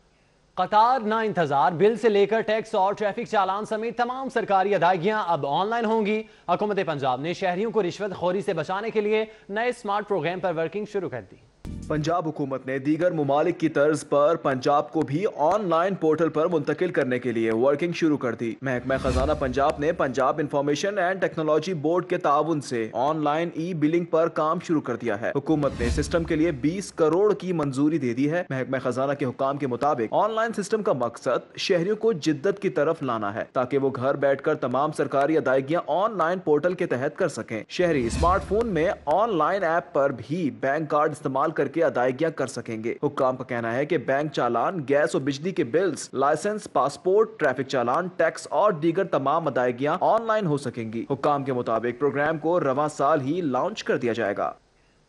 कतार ना इंतजार, बिल से लेकर टैक्स और ट्रैफिक चालान समेत तमाम सरकारी अदायगियां अब ऑनलाइन होंगी। हुकूमत पंजाब ने शहरियों को रिश्वत खोरी से बचाने के लिए नए स्मार्ट प्रोग्राम पर वर्किंग शुरू कर दी। पंजाब हुकूमत ने दीगर मुमालिक की तर्ज पर पंजाब को भी ऑनलाइन पोर्टल पर मुंतकिल करने के लिए वर्किंग शुरू कर दी। महकमा खजाना पंजाब ने Punjab information and technology board के ताउन से ऑनलाइन ई बिलिंग पर काम शुरू कर दिया है। हुकूमत ने सिस्टम के लिए 20 करोड़ की मंजूरी दे दी है। महकमा खजाना के हुकाम के मुताबिक ऑनलाइन सिस्टम का मकसद शहरियों को जिद्दत की तरफ लाना है ताकि वो घर बैठकर तमाम सरकारी अदायगियां ऑनलाइन पोर्टल के तहत कर सकें। शहरी स्मार्टफोन में ऑनलाइन ऐप पर भी बैंक कार्ड इस्तेमाल करके अदायगियां कर सकेंगे। हुक्काम का कहना है कि बैंक चालान, गैस और बिजली के बिल्स, लाइसेंस, पासपोर्ट, ट्रैफिक चालान, टैक्स और दीगर तमाम अदायगियां ऑनलाइन हो सकेंगी। हुक्काम के मुताबिक प्रोग्राम को रवां साल ही लॉन्च कर दिया जाएगा।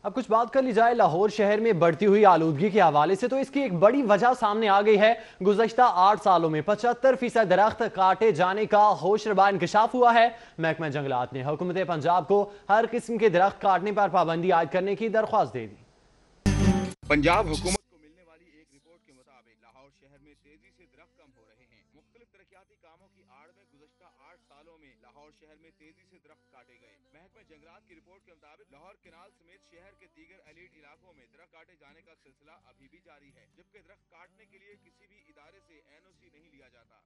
अब कुछ बात कर ली जाए लाहौर शहर में बढ़ती हुई आलूदगी के हवाले से, तो इसकी एक बड़ी वजह सामने आ गई है। गुज़श्ता 8 सालों में 75% दरख्त काटे जाने का होशरबा इंकशाफ हुआ है। महकमा जंगलात ने हुकूमत पंजाब को हर किस्म के दरख्त काटने पर पाबंदी आयद करने की दरख्वास्त दे दी। पंजाब हुकूमत को मिलने वाली एक रिपोर्ट के मुताबिक लाहौर शहर में तेजी से दरख्त कम हो रहे हैं। मुख्तलिफ तरक्याती कामों की आड़ में गुज़श्ता 8 सालों में लाहौर शहर में तेजी से दरख्त काटे गए। महकमा जंगलात की रिपोर्ट के मुताबिक लाहौर केनाल समेत शहर के दीगर एलीट इलाकों में दरख्त काटे जाने का सिलसिला अभी भी जारी है, जबकि दरख्त काटने के लिए किसी भी इदारे से NOC नहीं लिया जाता।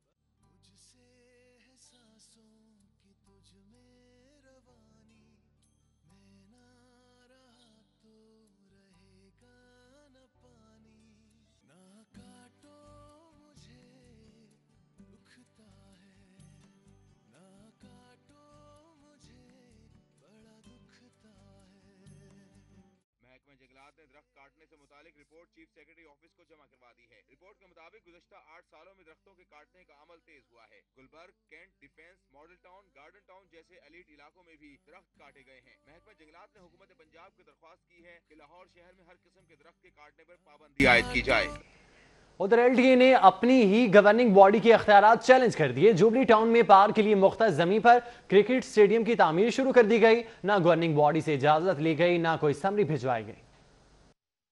जंगलात ने दरख्त काटने से मुतालिक रिपोर्ट चीफ सेक्रेटरी ऑफिस को जमा करवा दी है। रिपोर्ट के मुताबिक गुज़श्ता 8 सालों में दरख्तों के काटने का अमल तेज हुआ है। Gulberg, cantt, defence, model town, garden town जैसे एलीट इलाकों में भी दरख्त काटे गए हैं। महकमा जंगलात ने हुकूमत पंजाब को दरख्वास्त की है कि लाहौर शहर में हर किस्म के दरख्त के काटने पर पाबंदी आयद की जाए। उधर LTA ने अपनी ही गवर्निंग बॉडी के अख्तियारात चैलेंज कर दिए। जुबली टाउन में पार्क के लिए मुख्तस जमीन पर क्रिकेट स्टेडियम की तामीर शुरू कर दी गई। ना गवर्निंग बॉडी से इजाजत ली गई, ना कोई समरी भिजवाई गई।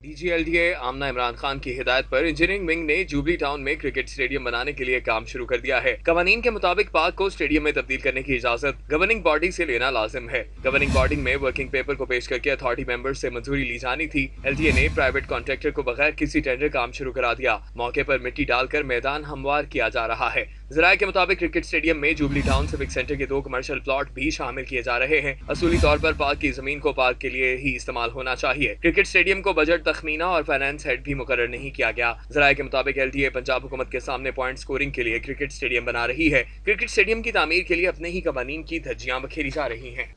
DG LTA आमना इमरान खान की हिदायत पर इंजीनियरिंग विंग ने जुबली टाउन में क्रिकेट स्टेडियम बनाने के लिए काम शुरू कर दिया है। कवानीन के मुताबिक पार्क को स्टेडियम में तब्दील करने की इजाजत गवर्निंग बॉडी से लेना लाजिम है। गवर्निंग बॉडी में वर्किंग पेपर को पेश करके अथॉरिटी मेंबर्स से मंजूरी ली जानी थी। LTA ने प्राइवेट कॉन्ट्रैक्टर को बगैर किसी टेंडर काम शुरू करा दिया। मौके पर मिट्टी डालकर मैदान हमवार किया जा रहा है। ज़राए के मुताबिक क्रिकेट स्टेडियम में जुबली टाउन सिविक सेंटर के 2 कमर्शियल प्लॉट भी शामिल किए जा रहे हैं। असूली तौर पर पार्क की जमीन को पार्क के लिए ही इस्तेमाल होना चाहिए। क्रिकेट स्टेडियम को बजट तखमीना और फाइनेंस हेड भी मुकर्रर नहीं किया गया। ज़राए के मुताबिक LTA पंजाब हुकूमत के सामने पॉइंट स्कोरिंग के लिए क्रिकेट स्टेडियम बना रही है। क्रिकेट स्टेडियम की तामीर के लिए अपने ही कवानीन की धज्जियां बखेरी जा रही हैं।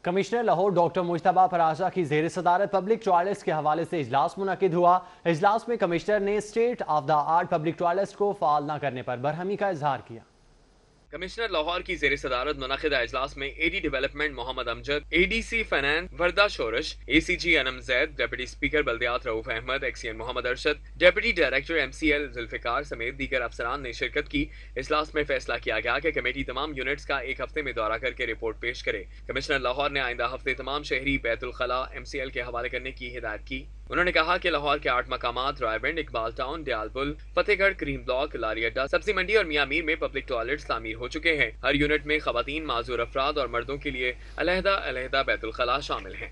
कमिश्नर लाहौर डॉक्टर मुश्तबा फराजा की ज़ेर सदारत पब्लिक टॉयलेट्स के हवाले से इजलास मुनक्किद हुआ। इजलास में कमिश्नर ने state of the art public toilets को फाल न करने पर बरहमी का इजहार किया। कमिश्नर लाहौर की ज़ेर सदारत मुनक़िदा इजलास में AD development Mohammad Amjad, ADC finance Warda Shorish, ACG Anam Zaid, deputy speaker बल्दियात Rauf Ahmed, XCN Mohammad Arshad, deputy director MCL Zulfiqar समेत दीगर अफसरान ने शिरकत की। इजलास में फैसला किया गया कि कमेटी तमाम यूनिट्स का एक हफ्ते में दौरा करके रिपोर्ट पेश करे। कमिश्नर लाहौर ने आइंदा हफ्ते तमाम शहरी बैतुल खला MCL के हवाले करने की हिदायत की। उन्होंने कहा कि लाहौर के 8 मकामात रायबंड, इकबाल टाउन, दयालपुल, फतेहगढ़, क्रीम ब्लॉक, लारी अड्डा, सब्जी मंडी और मियां मीर में पब्लिक टॉयलेट्स तामीर हो चुके हैं। हर यूनिट में खवातीन, माजूर अफराद और मर्दों के लिए अलहदा अलहदा बैतुल खला शामिल हैं।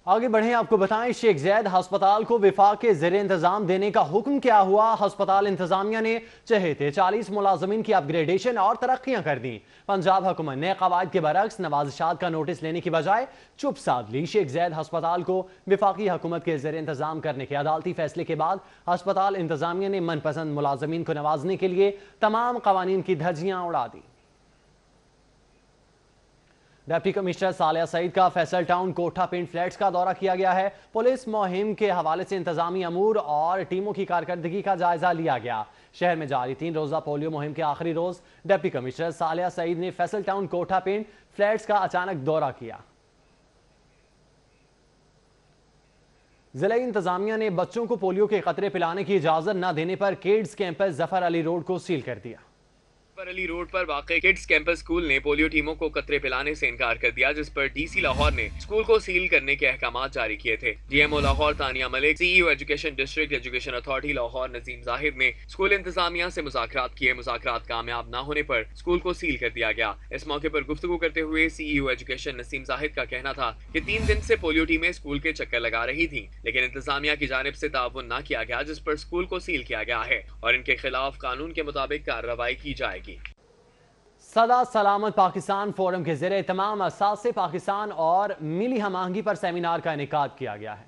آگے بڑھیں، آپ کو بتائیں شیخ زید ہسپتال کو وفاق کے زیر انتظام دینے کا حکم کیا ہوا؟ ہسپتال انتظامیہ نے چہیتے 40 ملازمین کی اپ گریڈیشن اور ترقیاں کر دیں۔ پنجاب حکومت نے قواعد کے برعکس نوازشات کا نوٹس لینے کی بجائے چپ سادھ لی۔ شیخ زید ہسپتال کو وفاقی حکومت کے زیر انتظام کرنے کے عدالتی فیصلے کے بعد ہسپتال انتظامیہ نے من پسند ملازمین کو نوازنے کے لیے تمام قوانین کی دھجیاں اڑا دی۔ ڈپٹی کمشنر صالحہ سعید کا فیصل ٹاؤن کوٹھا پنڈ فلیٹس کا دورہ کیا گیا ہے۔ پولیس مہم کے حوالے سے انتظامی امور اور ٹیموں کی کارکردگی کا جائزہ لیا گیا۔ شہر میں جاری 3 روزہ پولیو مہم کے آخری روز ڈپٹی کمشنر صالحہ سعید نے فیصل ٹاؤن کوٹھا پنڈ فلیٹس کا اچانک دورہ کیا۔ ضلعی انتظامیہ نے بچوں کو پولیو کے قطرے پلانے کی اجازت نہ دینے پر کیڈز کیمپس ظفر علی روڈ کو سیل کر دیا۔ ظفر علی روڈ پر واقع کڈز کیمپس اسکول نے پولیو ٹیموں کو قطرے پلانے سے انکار کر دیا، جس پر ڈی سی لاہور نے اسکول کو سیل کرنے کے احکامات جاری کیے تھے۔ D M O Lahore Tania Malik, C E O education district education authority Lahore Nazeem Zahid نے اسکول انتظامیہ سے مذاکرات کیے۔ مذاکرات کامیاب نہ ہونے پر اسکول کو سیل کر دیا گیا۔ اس موقع پر گفتگو کرتے ہوئے سی ای او ایجوکیشن نسیم زاہد کا کہنا تھا کہ 3 دن سے پولیو ٹیمیں اسکول کے چکر لگا رہی تھیں، لیکن انتظامیہ کی جانب سے تعاون نہ کیا گیا، جس پر اسکول کو سیل کیا گیا ہے اور ان کے خلاف قانون کے مطابق کارروائی کی جائے گی۔ سدا سلامت پاکستان فورم کے زیر اہتمام اساس پاکستان اور ملی ہم آہنگی پر سیمینار کا انعقاد کیا گیا ہے۔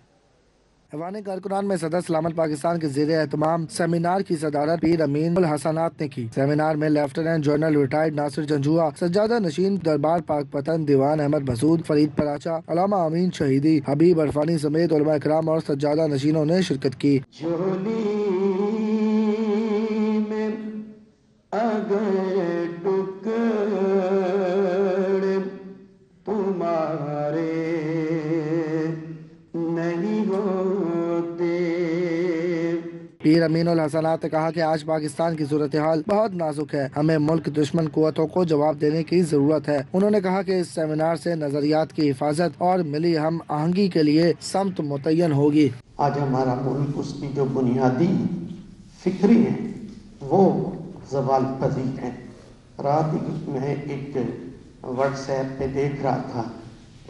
ایوان کارکنان میں صدر سلامت پاکستان کے زیر اہتمام سیمینار کی صدارت پیر امین الحسنات نے کی۔ سیمینار میں لیفٹیننٹ جنرل ریٹائرڈ ناصر جنجوعہ، سجادہ نشین دربار پاک پتن دیوان احمد مسعود، فرید پراچا، علامہ امین شہیدی، حبیب عرفانی سمیت علماء کرام اور سجادہ نشینوں نے شرکت کی۔ پیر امین الحسنات نے کہا کہ آج پاکستان کی صورتحال بہت نازک ہے، ہمیں ملک دشمن قوتوں کو جواب دینے کی ضرورت ہے۔ انہوں نے کہا کہ اس سیمینار سے نظریات کی حفاظت اور ملی ہم آہنگی کے لیے سمت متعین ہوگی۔ آج ہمارا ملک اس کی جو بنیادی فکری ہے وہ زوال پذیر ہے۔ رات میں ایک واٹس ایپ پہ دیکھ رہا تھا،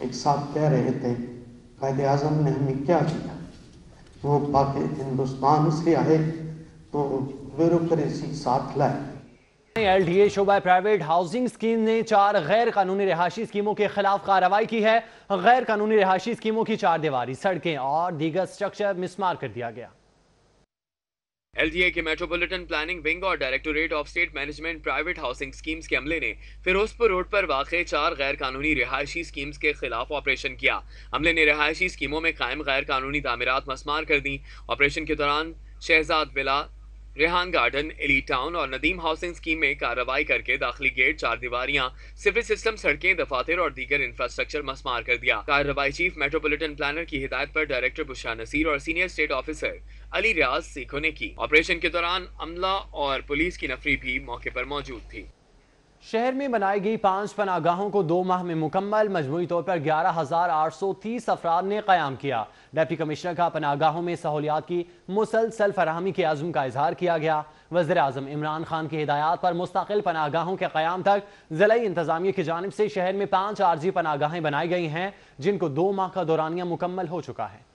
ایک صاحب کہہ رہے تھے قائد اعظم نے ہمیں کیا کیا، وہ ہندوستان سے آئے تو بیوروکریسی ساتھ لائے۔ ایل ڈی اے شعبہ پرائیویٹ ہاؤسنگ اسکیم نے 4 غیر قانونی رہائشی اسکیموں کے خلاف کارروائی کی ہے۔ غیر قانونی رہائشی اسکیموں کی 4 دیواری، سڑکیں اور دیگر سٹرکچر مسمار کر دیا گیا۔ ایل ڈی اے کے میٹروپولیٹن پلاننگ ونگ اور directorate of estate management private housing schemes کے عملے نے فیروز پور روڈ پر واقع 4 غیر قانونی رہائشی اسکیمز کے خلاف آپریشن کیا۔ عملے نے رہائشی اسکیموں میں قائم غیر قانونی تعمیرات مسمار کر دیں۔ آپریشن کے دوران شہزاد ولا، ریحان گارڈن، ایلی ٹاؤن اور ندیم ہاؤسنگ اسکیم میں کارروائی کر کے داخلی گیٹ، 4 دیواریاں، سیوریج سسٹم، سڑکیں، دفاتر اور دیگر انفراسٹرکچر مسمار کر دیا۔ کارروائی چیف میٹروپولیٹن پلانر کی ہدایت پر ڈائریکٹر بشرا نصیر اور سینئر اسٹیٹ آفیسر علی ریاض سیکھو نے کی۔ آپریشن کے دوران عملہ اور پولیس کی نفری بھی موقع پر موجود تھی۔ شہر میں بنائی گئی 5 پناہ گاہوں کو 2 ماہ میں مکمل، مجموعی طور پر 11,830 افراد نے قیام کیا۔ ڈپٹی کمشنر کا پناہ گاہوں میں سہولیات کی مسلسل فراہمی کے عزم کا اظہار کیا گیا۔ وزیر اعظم عمران خان کی ہدایات پر مستقل پناہ گاہوں کے قیام تک ضلعی انتظامیہ کی جانب سے شہر میں 5 عارضی پناہ گاہیں بنائی گئی ہیں، جن کو 2 ماہ کا دورانیہ مکمل ہو چکا ہے۔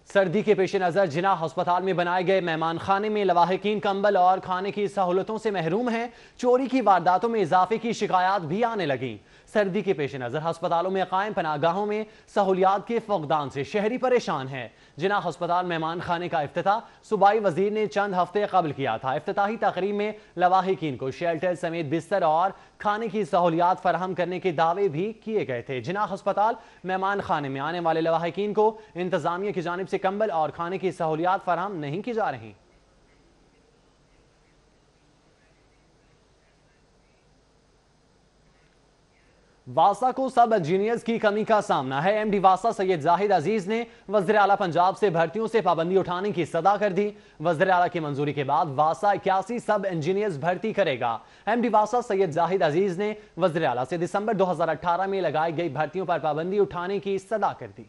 سردی کے پیش نظر جناح ہسپتال میں بنائے گئے مہمان خانے میں لواحقین کمبل اور کھانے کی سہولتوں سے محروم ہیں۔ چوری کی وارداتوں میں اضافے کی شکایات بھی آنے لگیں۔ سردی کے پیش نظر ہسپتالوں میں قائم پناہ گاہوں میں سہولیات کے فقدان سے شہری پریشان ہیں۔ جناح ہسپتال مہمان خانے کا افتتاح صوبائی وزیر نے چند ہفتے قبل کیا تھا۔ افتتاحی تقریب میں لواحقین کو شیلٹر سمیت بستر اور کھانے کی سہولیات فراہم کرنے کے دعوے بھی کیے گئے تھے۔ جناح ہسپتال مہمان خانے میں آنے والے لواحقین کو انتظامیہ کی جانب سے کمبل اور کھانے کی سہولیات فراہم نہیں کی جا رہی۔ واسا کو سب انجینئرز کی کمی کا سامنا ہے۔ ایم ڈی واسا سید زاہد عزیز نے وزیر اعلیٰ پنجاب سے بھرتیوں سے پابندی اٹھانے کی صدا کر دی۔ وزیر اعلیٰ کی منظوری کے بعد واسا 81 سب انجینئرز بھرتی کرے گا۔ ایم ڈی واسا سید زاہد عزیز نے وزیر اعلیٰ سے دسمبر 2018 میں لگائی گئی بھرتیوں پر پابندی اٹھانے کی صدا کر دی۔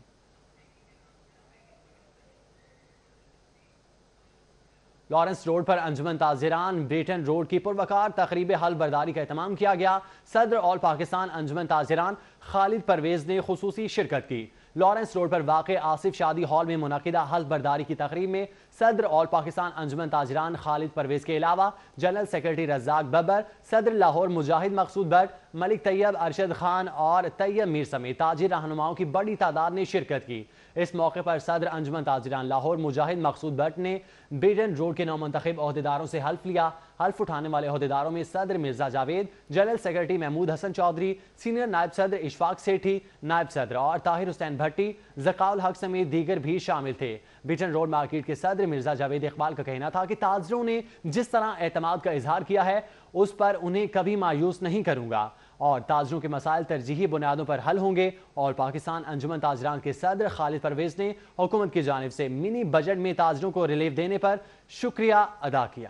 لارنس روڈ پر انجمن تاجران بریٹن روڈ کی پروقار تقریب حلف برداری کا اہتمام کیا گیا. صدر آل پاکستان انجمن تاجران خالد پرویز نے خصوصی شرکت کی. لارنس روڈ پر واقع آصف شادی ہال میں منعقدہ حلف برداری کی تقریب میں صدر آل پاکستان انجمن تاجران خالد پرویز کے علاوہ جنرل سیکرٹری رزاق ببر، صدر لاہور مجاہد مقصود بٹ، ملک طیب ارشد خان اور طیب میر سمیت تاجر رہنماؤں کی بڑی تعداد نے شرکت کی. اس موقع پر صدر انجمن تاجران لاہور مجاہد مقصود بٹ نے بریٹن روڈ کے نومنتخب عہدیداروں سے حلف لیا. حلف اٹھانے والے عہدیداروں میں صدر مرزا جاوید، جنرل سیکرٹری محمود حسن چودھری، سینئر نائب صدر اشفاق سیٹھی، نائب صدر اور طاہر حسین بھٹی، ذکاء الحق سمیت دیگر بھی شامل تھے. بریٹن روڈ مارکیٹ کے صدر مرزا جاوید اقبال کا کہنا تھا کہ تاجروں نے جس طرح اعتماد کا اظہار کیا ہے اس پر انہیں کبھی مایوس نہیں کروں گا اور تاجروں کے مسائل ترجیحی بنیادوں پر حل ہوں گے. اور پاکستان انجمن تاجران کے صدر خالد پرویز نے حکومت کی جانب سے منی بجٹ میں تاجروں کو ریلیف دینے پر شکریہ ادا کیا.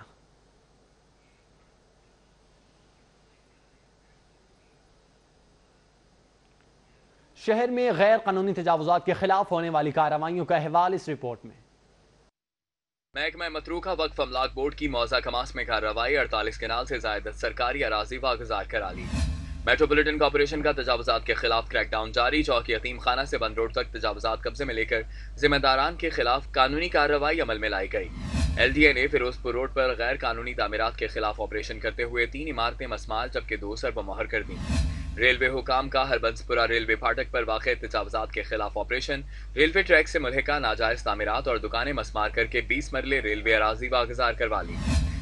شہر میں غیر قانونی تجاوزات کے خلاف ہونے والی کارروائیوں کا احوال اس رپورٹ میں. محکمہ متروکہ وقف املاک بورڈ کی موضوع کماس میں کارروائی 48 کنال سے زائد سرکاری اراضی واگزار کرا لی. میٹروپولیٹن کارپوریشن کا تجاوزات کے خلاف کریک ڈاؤن جاری. چوک یتیم خانہ سے بند روڈ تک تجاوزات قبضے میں لے کر ذمہ داران کے خلاف قانونی کارروائی عمل میں لائی گئی. ایل ڈی اے نے فیروز پور روڈ پر غیر قانونی تعمیرات کے خلاف آپریشن کرتے ہوئے 3 عمارتیں مسمار جبکہ 2 سر بمہر کر دیں. ریلوے حکام کا ہربنسپورہ ریلوے پھاٹک پر واقع تجاوزات کے خلاف آپریشن. ریلوے ٹریک سے ملحقہ ناجائز تعمیرات اور دکانیں مسمار کر کے 20 مرلے ریلوے اراضی واگزار کروا لی.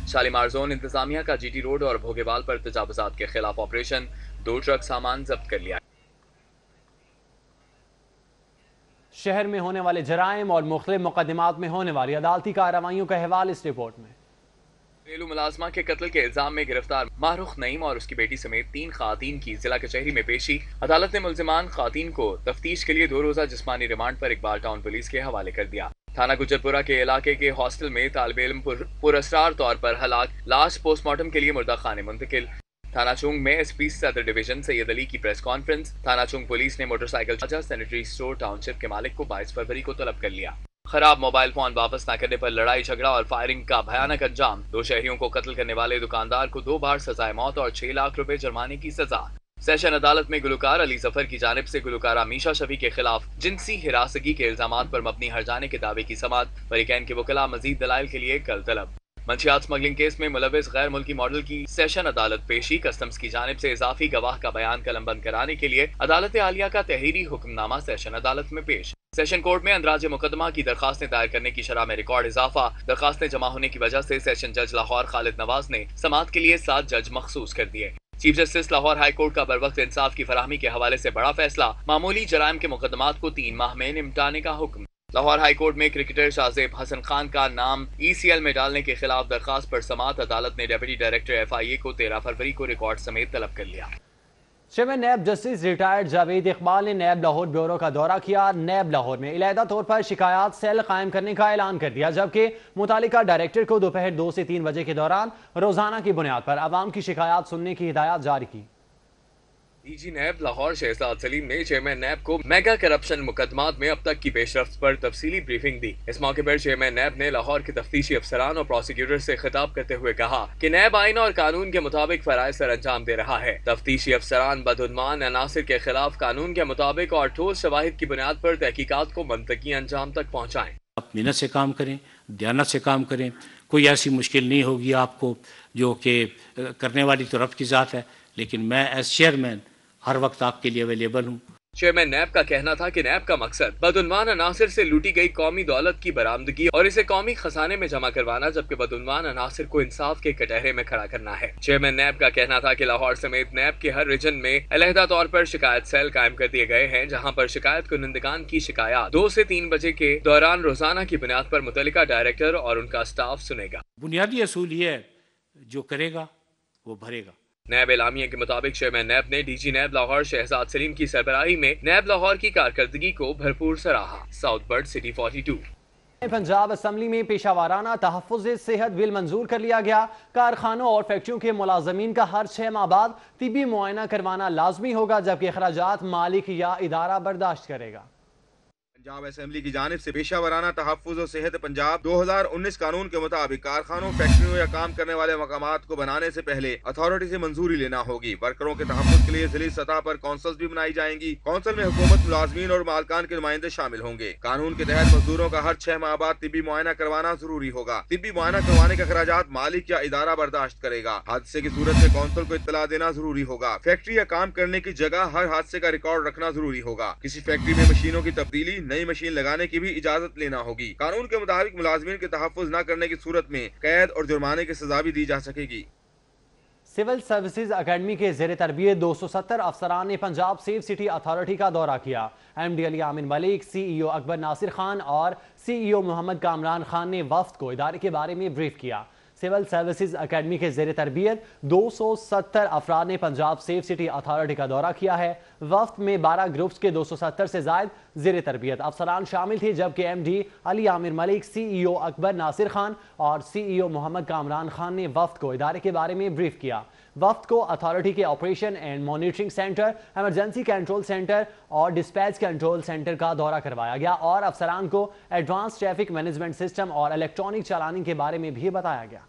شالیمار زون انتظامیہ کا جی ٹی روڈ اور بھوگیوال پر تجاوزات کے خلاف آپریشن. 2 ٹرک سامان ضبط کر لیا. شہر میں ہونے والے جرائم اور مختلف مقدمات میں ہونے والی عدالتی کارروائیوں کا احوال اس رپورٹ میں. گھریلو ملازمہ کے قتل کے الزام میں گرفتار ماروخ نعیم اور اس کی بیٹی سمیت 3 خواتین کی ضلع کچہری میں پیشی. عدالت نے ملزمان خواتین کو تفتیش کے لیے 2 روزہ جسمانی ریمانڈ پر اقبال ٹاؤن پولیس کے حوالے کر دیا. تھانہ گجرپورہ کے علاقے کے ہاسٹل میں طالب علم پراسرار طور پر ہلاک، لاش پوسٹ مارٹم کے لیے مردہ خانے منتقل. تھانہ چونگ میں ایس پی صدر ڈویژن سید علی کی پریس کانفرنس. تھانہ چونگ پولیس نے motorcycle sanitary store township کے مالک کو 22 فروری کو طلب کر لیا. خراب موبائل فون واپس نہ کرنے پر لڑائی جھگڑا اور فائرنگ کا بھیانک انجام. 2 شہریوں کو قتل کرنے والے دکاندار کو 2 بار سزائے موت اور 6 لاکھ روپے جرمانے کی سزا. سیشن عدالت میں گلوکار علی ظفر کی جانب سے گلوکارہ میشا شفیع کے خلاف جنسی ہراسگی کے الزامات پر مبنی ہرجانے کے دعوے کی سماعت. فریقین کے وکلاء مزید دلائل کے لیے کل طلب. منشیات سمگلنگ کیس میں ملوث غیر ملکی ماڈل کی سیشن عدالت پیشی. کسٹمز کی جانب سے اضافی گواہ کا بیان قلم بند کرانے کے لیے عدالت عالیہ کا تحریری حکم نامہ سیشن عدالت میں پیش. سیشن کورٹ میں اندراج مقدمہ کی درخواستیں دائر کرنے کی شرح میں ریکارڈ اضافہ. درخواستیں جمع ہونے کی وجہ سے سیشن جج لاہور خالد نواز نے سماعت کے لیے 7 جج مخصوص کر دیے. Chief justice Lahore high court کا بروقت انصاف کی فراہمی کے حوالے سے بڑا فیصلہ. معمولی جرائم کے مقدمات کو 3 ماہ میں نمٹانے کا حکم. لاہور ہائی کورٹ میں کرکٹر شاہزیب حسن خان کا نام ECL میں ڈالنے کے خلاف درخواست پر سماعت. عدالت نے ڈیپٹی ڈائریکٹر FIA کو 13 فروری کو ریکارڈ سمیت طلب کر لیا. Chairman NAB justice retired Javed Iqbal نے نیب لاہور بیورو کا دورہ کیا. نیب لاہور میں علیحدہ طور پر شکایات سیل قائم کرنے کا اعلان کر دیا جبکہ متعلقہ ڈائریکٹر کو دوپہر 2 سے 3 بجے کے دوران روزانہ کی بنیاد پر عوام کی شکایات سننے کی ہدایات جاری کی. D G NAB Lahore Shahzad Saleem نے چیئرمین نیب کو میگا کرپشن مقدمات میں اب تک کی پیش رفت پر تفصیلی بریفنگ دی. اس موقع پر چیئرمین نیب نے لاہور کے تفتیشی افسران اور پروسیکیوٹر سے خطاب کرتے ہوئے کہا کہ نیب آئین اور قانون کے مطابق فرائض سر انجام دے رہا ہے. تفتیشی افسران بدعنوان عناصر کے خلاف قانون کے مطابق اور ٹھوس شواہد کی بنیاد پر تحقیقات کو منطقی انجام تک پہنچائیں. آپ محنت سے کام کریں، دیانت سے کام کریں. کوئی ایسی مشکل نہیں ہوگی آپ کو جو کہ کرنے والی تو رب کی ذات ہے، لیکن میں ایز چیئرمین ہر وقت آپ کے لیے اویلیبل ہوں. چیئرمین نیب کا کہنا تھا کہ نیب کا مقصد بدعنوان عناصر سے لوٹی گئی قومی دولت کی برآمدگی اور اسے قومی خزانے میں جمع کروانا جبکہ بدعنوان عناصر کو انصاف کے کٹہرے میں کھڑا کرنا ہے. چیئرمین نیب کا کہنا تھا کہ لاہور سمیت نیب کے ہر ریجن میں علیحدہ طور پر شکایت سیل قائم کر دیے گئے ہیں جہاں پر شکایت کنندگان کی شکایات 2 سے 3 بجے کے دوران روزانہ کی بنیاد پر متعلقہ ڈائریکٹر اور ان کا اسٹاف سنے گا. بنیادی اصول یہ ہے جو کرے گا وہ بھرے گا. نیب اعلامیہ کے مطابق چیئرمین نیب نے D G NAB Lahore Shahzad Saleem کی سربراہی میں نیب لاہور کی کارکردگی کو بھرپور سراہا. South bird city 42. Punjab assembly میں پیشہ وارانہ تحفظ صحت بل منظور کر لیا گیا. کارخانوں اور فیکٹریوں کے ملازمین کا ہر 6 ماہ بعد طبی معائنہ کروانا لازمی ہوگا جبکہ اخراجات مالک یا ادارہ برداشت کرے گا. पंजाब असेंबली की जानिब से पेशा वराना तहफ़्फ़ुज़ और सेहत पंजाब 2019 कानून के मुताबिक कारखानों, फैक्ट्रियों या काम करने वाले मकामात को बनाने से पहले अथॉरिटी से मंजूरी लेना होगी। वर्करों के तहफ़्फ़ुज़ के लिए ज़िली सतह पर कौंसल्स भी बनाई जाएंगी। कौंसल में हुकूमत, मुलाज़मीन और मालकान के नुमाइंदे शामिल होंगे। कानून के तहत मजदूरों का हर 6 माह बाद तिब्बी मुआयना करवाना जरूरी होगा। तिब्बी मुआयना करवाने के अखराजात मालिक या इदारा बर्दाश्त करेगा। हादसे की सूरत में कौंसल को इत्तला देना जरूरी होगा। फैक्ट्री या काम करने की जगह हर हादसे का रिकॉर्ड रखना जरूरी होगा। किसी फैक्ट्री में मशीनों की तब्दीली, नई मशीन लगाने की भी इजाजत लेना होगी। कानून के मुताबिक मुलाजमीन के तहफ़्फ़ुज़ न करने की सूरत में कैद और जुर्माने की सजा भी दी जा सकेगी। सिविल सर्विसेज अकेडमी के ज़ेर तरबियत 270 अफसरान ने पंजाब सेफ सिटी अथॉरिटी का दौरा किया। MD अली आमिर मलिक, CEO अकबर नासिर खान और CEO मोहम्मद कामरान खान ने वफ्द को इदारे के बारे में ब्रीफ किया। सिविल सर्विसेज अकेडमी के ज़ेर तरबियत 270 अफराद ने पंजाब सेफ सिटी अथॉरिटी का दौरा किया है। वफ्द में 12 ग्रुप्स के 270 से ज़ायद ज़ेर तरबियत अफसरान शामिल थे, जबकि MD अली आमिर मलिक, CEO अकबर नासिर खान और CEO मोहम्मद कामरान खान ने वफ्द को इदारे के बारे में ब्रीफ किया। वफ्द को अथॉरिटी के operation and monitoring centre, emergency control centre और डिस्पैच कंट्रोल सेंटर का दौरा करवाया गया और अफसरान को एडवांस ट्रैफिक मैनेजमेंट सिस्टम और इलेक्ट्रॉनिक चालानी के बारे में भी बताया गया।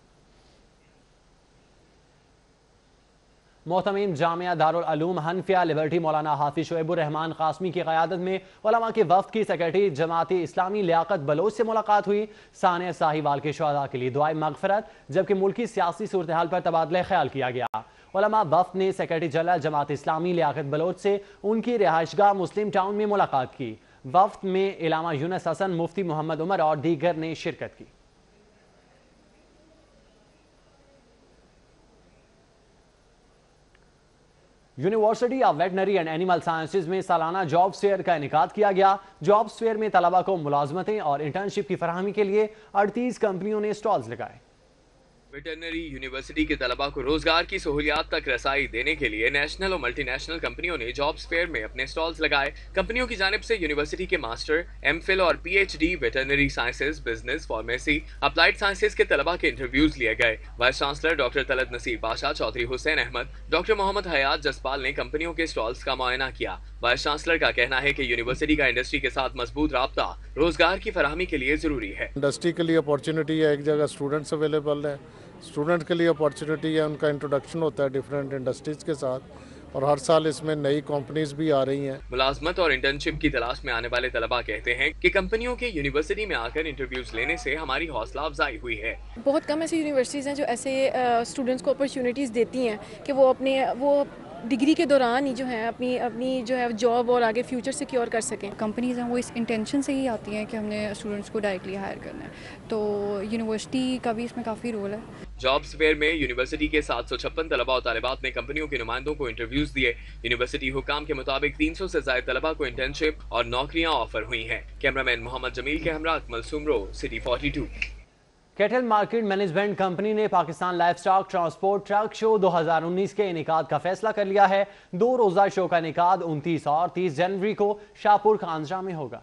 मोहतमीम जामिया दारुल उलूम हनफिया लिबर्टी मौलाना हाफिज शोएबुर रहमान कासमी की क़यादत में उलमा के वफ़द की सेक्रेटरी जमाती इस्लामी लियाकत बलोच से मुलाकात हुई। सानिया साहिवाल के शुहदा के लिए दुआए मग़फ़िरत जबकि मुल्की सियासी सूरत हाल पर तबादला ख्याल किया गया। उलमा वफ़द ने secretary general Jamaat Islami Liaquat Bloch से उनकी रिहाइशगाह मुस्लिम टाउन में मुलाकात की। वफ़द में इलामा यूनुस हसन, मुफ्ती मोहम्मद उमर और दीगर ने शिरकत की। University of veterinary and animal sciences में सालाना जॉब फेयर का इनेकाद किया गया। जॉब फेयर में तलबा को मुलाजमतें और इंटर्नशिप की फराहमी के लिए 38 कंपनियों ने स्टॉल्स लगाए। वेटरनरी यूनिवर्सिटी के तलबा को रोजगार की सहूलियात तक रसाई देने के लिए नेशनल और मल्टीनेशनल कंपनियों ने जॉब्स फेयर में अपने स्टॉल्स लगाए। कंपनियों की जानिब से यूनिवर्सिटी के मास्टर, MPhil और PhD veterinary sciences, business, pharmacy, applied sciences के तलबा के इंटरव्यूज लिए गए। Vice chancellor doctor Talat Naseer Badshah, Chaudhry Hussain Ahmad, doctor Mohammad Hayat Jaspal ने कंपनियों के स्टॉल्स का मुआयना किया। वाइस चांसलर का कहना है कि यूनिवर्सिटी का इंडस्ट्री के साथ मजबूत राब्ता रोजगार की फराहमी के लिए जरूरी है। इंडस्ट्री के लिए अपॉर्चुनिटी है, एक जगह स्टूडेंट्स अवेलेबल है, स्टूडेंट के लिए अपॉर्चुनिटी है, उनका इंट्रोडक्शन होता है डिफरेंट इंडस्ट्रीज के साथ और हर साल इसमें नई कंपनीज भी आ रही हैं। मुलाजमत और इंटर्नशिप की तलाश में आने वाले तलबा कहते हैं कि कंपनियों के यूनिवर्सिटी में आकर इंटरव्यूज लेने से हमारी हौसला अफजाई हुई है। बहुत कम ऐसी यूनिवर्सिटीज़ हैं जो ऐसे स्टूडेंट्स को अपॉर्चुनिटीज़ देती हैं कि वो डिग्री के दौरान ही जो है अपनी जो है जॉब और आगे फ्यूचर सिक्योर कर सकें। कंपनीज़ हैं वो इस इंटेंशन से ही आती हैं कि हमने स्टूडेंट्स को डायरेक्टली हायर करना है, तो यूनिवर्सिटी का भी इसमें काफ़ी रोल है। जॉब्स फेयर में यूनिवर्सिटी के 756 तलबा और तालिबात ने कंपनियों के नुमाइंदों को इंटरव्यूज दिए। यूनिवर्सिटी हुकाम के मुताबिक 300 से ज्यादा तलबा को इंटर्नशिप और नौकरियां ऑफर हुई हैं। कैमरामैन मोहम्मद जमील के हमरा Akmal Soomro, city 42। Cattle market management company ने Pakistan livestock transport truck show 2019 के इनेकाद का फैसला कर लिया है। 2 रोजा शो का इनेकाद 29 और 30 जनवरी को शाहपुर खानजा में होगा।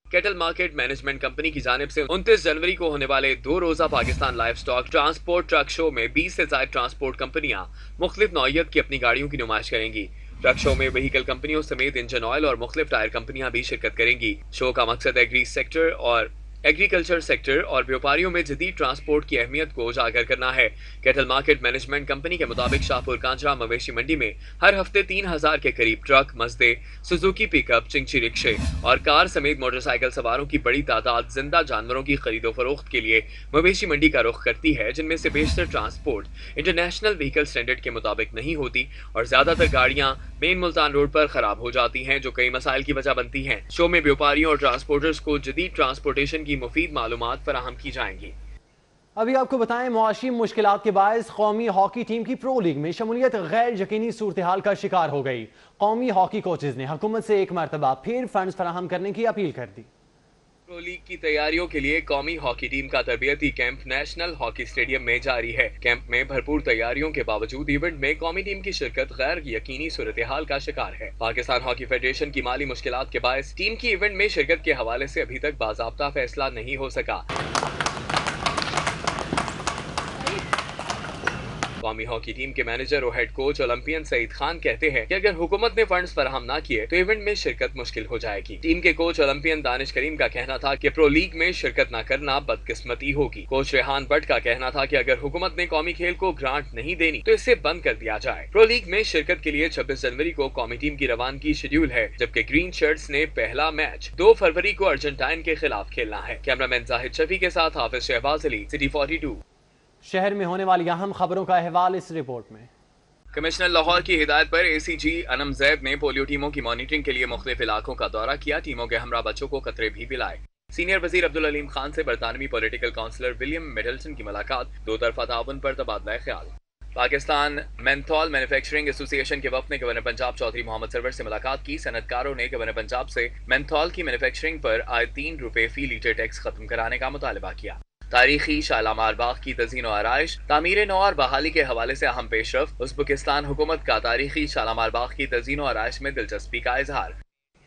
कैटल मार्केट मैनेजमेंट कंपनी की जानिब से 29 जनवरी को होने वाले 2 रोजा Pakistan livestock transport truck show में 20 से ज्यादा ट्रांसपोर्ट कंपनियां मुख्तलिफ नौइयत की अपनी गाड़ियों की नुमाइश करेंगी। ट्रक शो में व्हीकल कंपनियों समेत इंजन ऑयल और मुख्तलिफ टायर कंपनियां भी शिरकत करेंगी। शो का मकसद एग्री सेक्टर और एग्रीकल्चर सेक्टर और व्यापारियों में जदीद ट्रांसपोर्ट की अहमियत को उजागर करना है। कैटल मार्केट मैनेजमेंट कंपनी के मुताबिक शाहपुर कांजरा मवेशी मंडी में हर हफ्ते 3000 के करीब ट्रक, मजदे, सुजुकी पिकअप, चिंची रिक्शे और कार समेत मोटरसाइकिल सवारों की बड़ी तादाद जिंदा जानवरों की खरीदो फरोख्त के लिए मवेशी मंडी का रुख करती है, जिनमें से बेशतर ट्रांसपोर्ट इंटरनेशनल व्हीकल स्टैंडर्ड के मुताबिक नहीं होती और ज्यादातर गाड़ियां मेन मुल्तान रोड पर खराब हो जाती हैं, जो कई मसाइल की वजह बनती हैं। शो में व्यापारियों और ट्रांसपोर्टर्स को जदीद ट्रांसपोर्टेशन की मुफीद मालूमात फराहम की जाएंगी। अभी आपको बताएं, मुआशी मुश्किलात के बायस कौमी हॉकी टीम की प्रो लीग में शमूलियत गैर यकीनी सूरत हाल का शिकार हो गई। कौमी हॉकी कोचेज ने हुकूमत से एक मरतबा फिर फंड्स फराहम करने की अपील कर दी। प्रो लीग की तैयारियों के लिए कौमी हॉकी टीम का तरबियती कैंप नेशनल हॉकी स्टेडियम में जारी है। कैंप में भरपूर तैयारियों के बावजूद इवेंट में कौमी टीम की शिरकत गैर यकीनी सूरत हाल का शिकार है। पाकिस्तान हॉकी फेडरेशन की माली मुश्किलात के बायस टीम की इवेंट में शिरकत के हवाले से अभी तक बाज़ाब्ता फैसला नहीं हो सका। قومی ہاکی ٹیم کے مینیجر اور ہیڈ کوچ اولمپئن سعید خان کہتے ہیں کہ اگر حکومت نے فنڈز فراہم نہ کیے تو ایونٹ میں شرکت مشکل ہو جائے گی۔ ٹیم کے کوچ اولمپئن دانش کریم کا کہنا تھا کہ پرو لیگ میں شرکت نہ کرنا بدقسمتی ہوگی۔ کوچ ریحان بٹ کا کہنا تھا کہ اگر حکومت نے قومی کھیل کو گرانٹ نہیں دینی تو اسے بند کر دیا جائے۔ پرو لیگ میں شرکت کے لیے 26 جنوری کو قومی ٹیم کی روانگی شیڈیول ہے، جبکہ گرین شرٹس نے پہلا میچ 2 فروری کو ارجنٹائن کے خلاف کھیلنا ہے۔ کیمرامین زاہد شفیع کے ساتھ حافظ شہباز علی، سٹی 42۔ شہر میں ہونے والی اہم خبروں کا احوال اس رپورٹ میں۔ کمشنر لاہور کی ہدایت پر اے سی جی انم زید نے پولیو ٹیموں کی مانیٹرنگ کے لیے مختلف علاقوں کا دورہ کیا، ٹیموں کے ہمراہ بچوں کو قطرے بھی پلائے۔ سینئر وزیر عبدالعلیم خان سے برطانوی پولیٹیکل کونسلر ولیم مڈلٹن کی ملاقات، 2 طرفہ تعاون پر تبادلہ خیال۔ پاکستان مینتھول مینوفیکچرنگ ایسوسی ایشن کے وفد نے گورنر پنجاب چودھری محمد سرور سے ملاقات کی۔ صنعت کاروں نے گورنر پنجاب سے مینتھول کی مینوفیکچرنگ پر آئے 3 روپے فی لیٹر ٹیکس ختم کرانے کا مطالبہ کیا۔ تاریخی شالامار باغ کی تزئین و آرائش، تعمیر نو اور بحالی کے حوالے سے اہم پیش رفت۔ ازبکستان حکومت کا تاریخی شالامار باغ کی تزئین و آرائش میں دلچسپی کا اظہار۔